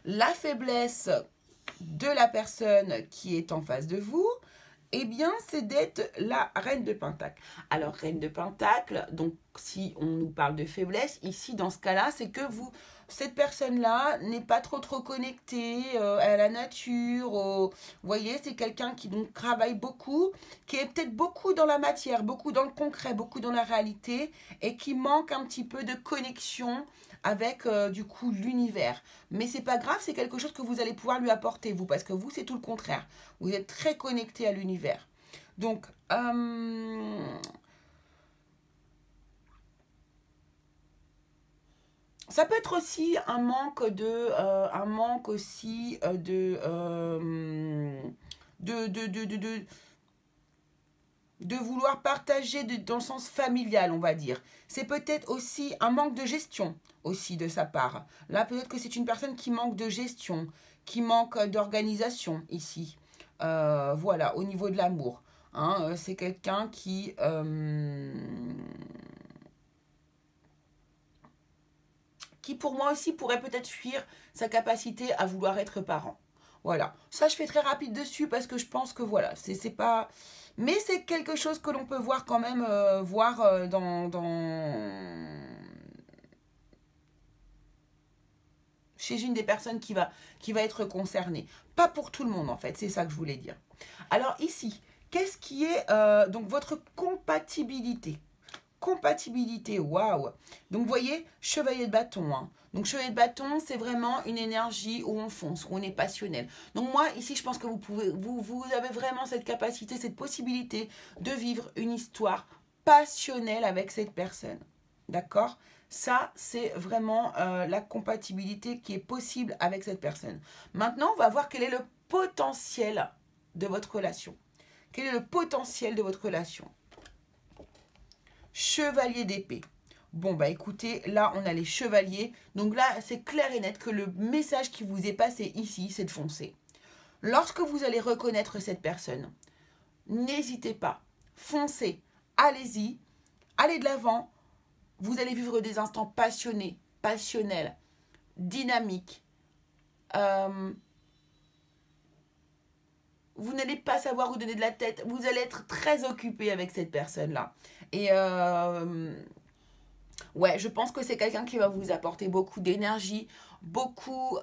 La faiblesse de la personne qui est en face de vous, eh bien, c'est d'être la reine de Pentacle. Alors, reine de Pentacle, donc si on nous parle de faiblesse, ici, dans ce cas-là, c'est que cette personne-là n'est pas trop connectée à la nature. Vous voyez, c'est quelqu'un qui donc travaille beaucoup, qui est peut-être beaucoup dans la matière, beaucoup dans le concret, beaucoup dans la réalité, et qui manque un petit peu de connexion avec du coup l'univers. Mais c'est pas grave, c'est quelque chose que vous allez pouvoir lui apporter vous, parce que vous c'est tout le contraire. Vous êtes très connecté à l'univers. Donc ça peut être aussi un manque de vouloir partager dans le sens familial, on va dire. C'est peut-être aussi un manque de gestion aussi de sa part. Là, peut-être que c'est une personne qui manque de gestion, qui manque d'organisation ici. Voilà, au niveau de l'amour. Hein, c'est quelqu'un qui pour moi aussi pourrait peut-être fuir sa capacité à vouloir être parent. Voilà, ça je fais très rapide dessus parce que je pense que voilà, c'est pas... Mais c'est quelque chose que l'on peut voir quand même, chez une des personnes qui va être concernée. Pas pour tout le monde en fait, c'est ça que je voulais dire. Alors ici, qu'est-ce qui est donc votre compatibilité? Compatibilité, waouh. Donc vous voyez, chevalier de bâton. Hein. Donc chevalier de bâton, c'est vraiment une énergie où on fonce, où on est passionnel. Donc moi, ici, je pense que vous avez vraiment cette capacité, cette possibilité de vivre une histoire passionnelle avec cette personne. D'accord? Ça, c'est vraiment la compatibilité qui est possible avec cette personne. Maintenant, on va voir quel est le potentiel de votre relation. Quel est le potentiel de votre relation? Chevalier d'épée. Bon, bah écoutez, là, on a les chevaliers. Donc là, c'est clair et net que le message qui vous est passé ici, c'est de foncer. Lorsque vous allez reconnaître cette personne, n'hésitez pas. Foncez. Allez-y. Allez de l'avant. Vous allez vivre des instants passionnés, passionnels, dynamiques. Vous n'allez pas savoir où donner de la tête. Vous allez être très occupé avec cette personne-là. Et ouais, je pense que c'est quelqu'un qui va vous apporter beaucoup d'énergie, beaucoup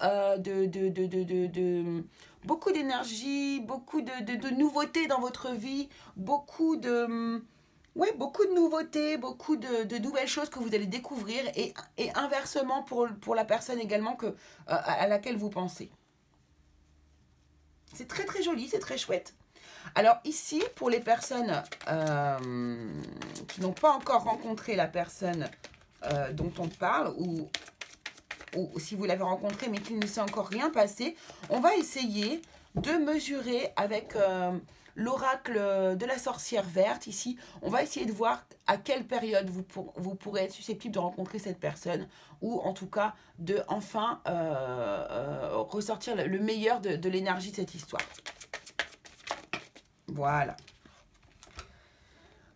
beaucoup d'énergie, beaucoup de nouveautés dans votre vie, beaucoup de ouais, beaucoup de nouveautés, beaucoup de nouvelles choses que vous allez découvrir et inversement pour la personne également à laquelle vous pensez. C'est très joli, c'est très chouette. Alors ici, pour les personnes qui n'ont pas encore rencontré la personne dont on parle, ou si vous l'avez rencontré mais qu'il ne s'est encore rien passé, on va essayer de mesurer avec l'oracle de la sorcière verte ici. On va essayer de voir à quelle période vous pourrez être susceptible de rencontrer cette personne, ou en tout cas de enfin ressortir le meilleur de l'énergie de cette histoire. Voilà.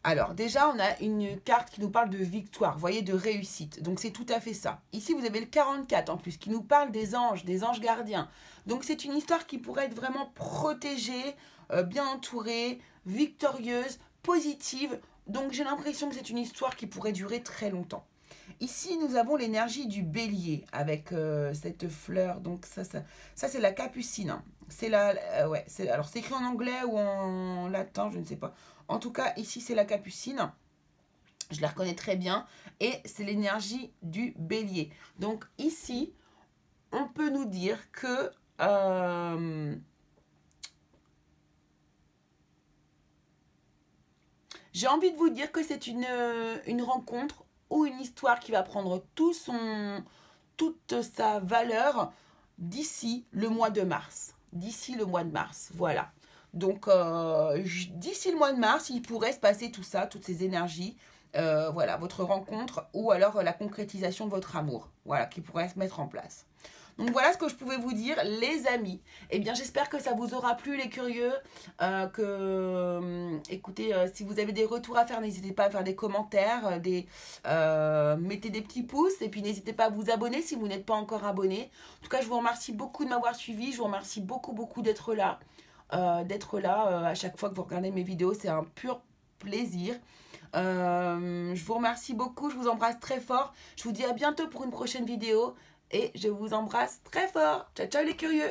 Alors, déjà, on a une carte qui nous parle de victoire, vous voyez, de réussite. Donc, c'est tout à fait ça. Ici, vous avez le 44 en plus, qui nous parle des anges gardiens. Donc, c'est une histoire qui pourrait être vraiment protégée, bien entourée, victorieuse, positive. Donc, j'ai l'impression que c'est une histoire qui pourrait durer très longtemps. Ici, nous avons l'énergie du bélier avec cette fleur. Donc, ça c'est la capucine. C'est ouais, alors, c'est écrit en anglais ou en latin, je ne sais pas. En tout cas, ici, c'est la capucine. Je la reconnais très bien. Et c'est l'énergie du bélier. Donc, ici, on peut nous dire que... J'ai envie de vous dire que c'est une rencontre ou une histoire qui va prendre toute sa valeur d'ici le mois de mars. D'ici le mois de mars, voilà. Donc, d'ici le mois de mars, il pourrait se passer tout ça, toutes ces énergies. Voilà, votre rencontre ou alors la concrétisation de votre amour. Voilà, qui pourrait se mettre en place. Donc voilà ce que je pouvais vous dire, les amis. Eh bien, j'espère que ça vous aura plu, les curieux. Écoutez, si vous avez des retours à faire, n'hésitez pas à faire des commentaires, mettez des petits pouces et puis n'hésitez pas à vous abonner si vous n'êtes pas encore abonné. En tout cas, je vous remercie beaucoup de m'avoir suivi. Je vous remercie beaucoup, beaucoup d'être là. À chaque fois que vous regardez mes vidéos, c'est un pur plaisir. Je vous remercie beaucoup, je vous embrasse très fort. Je vous dis à bientôt pour une prochaine vidéo. Et je vous embrasse très fort. Ciao, ciao les curieux.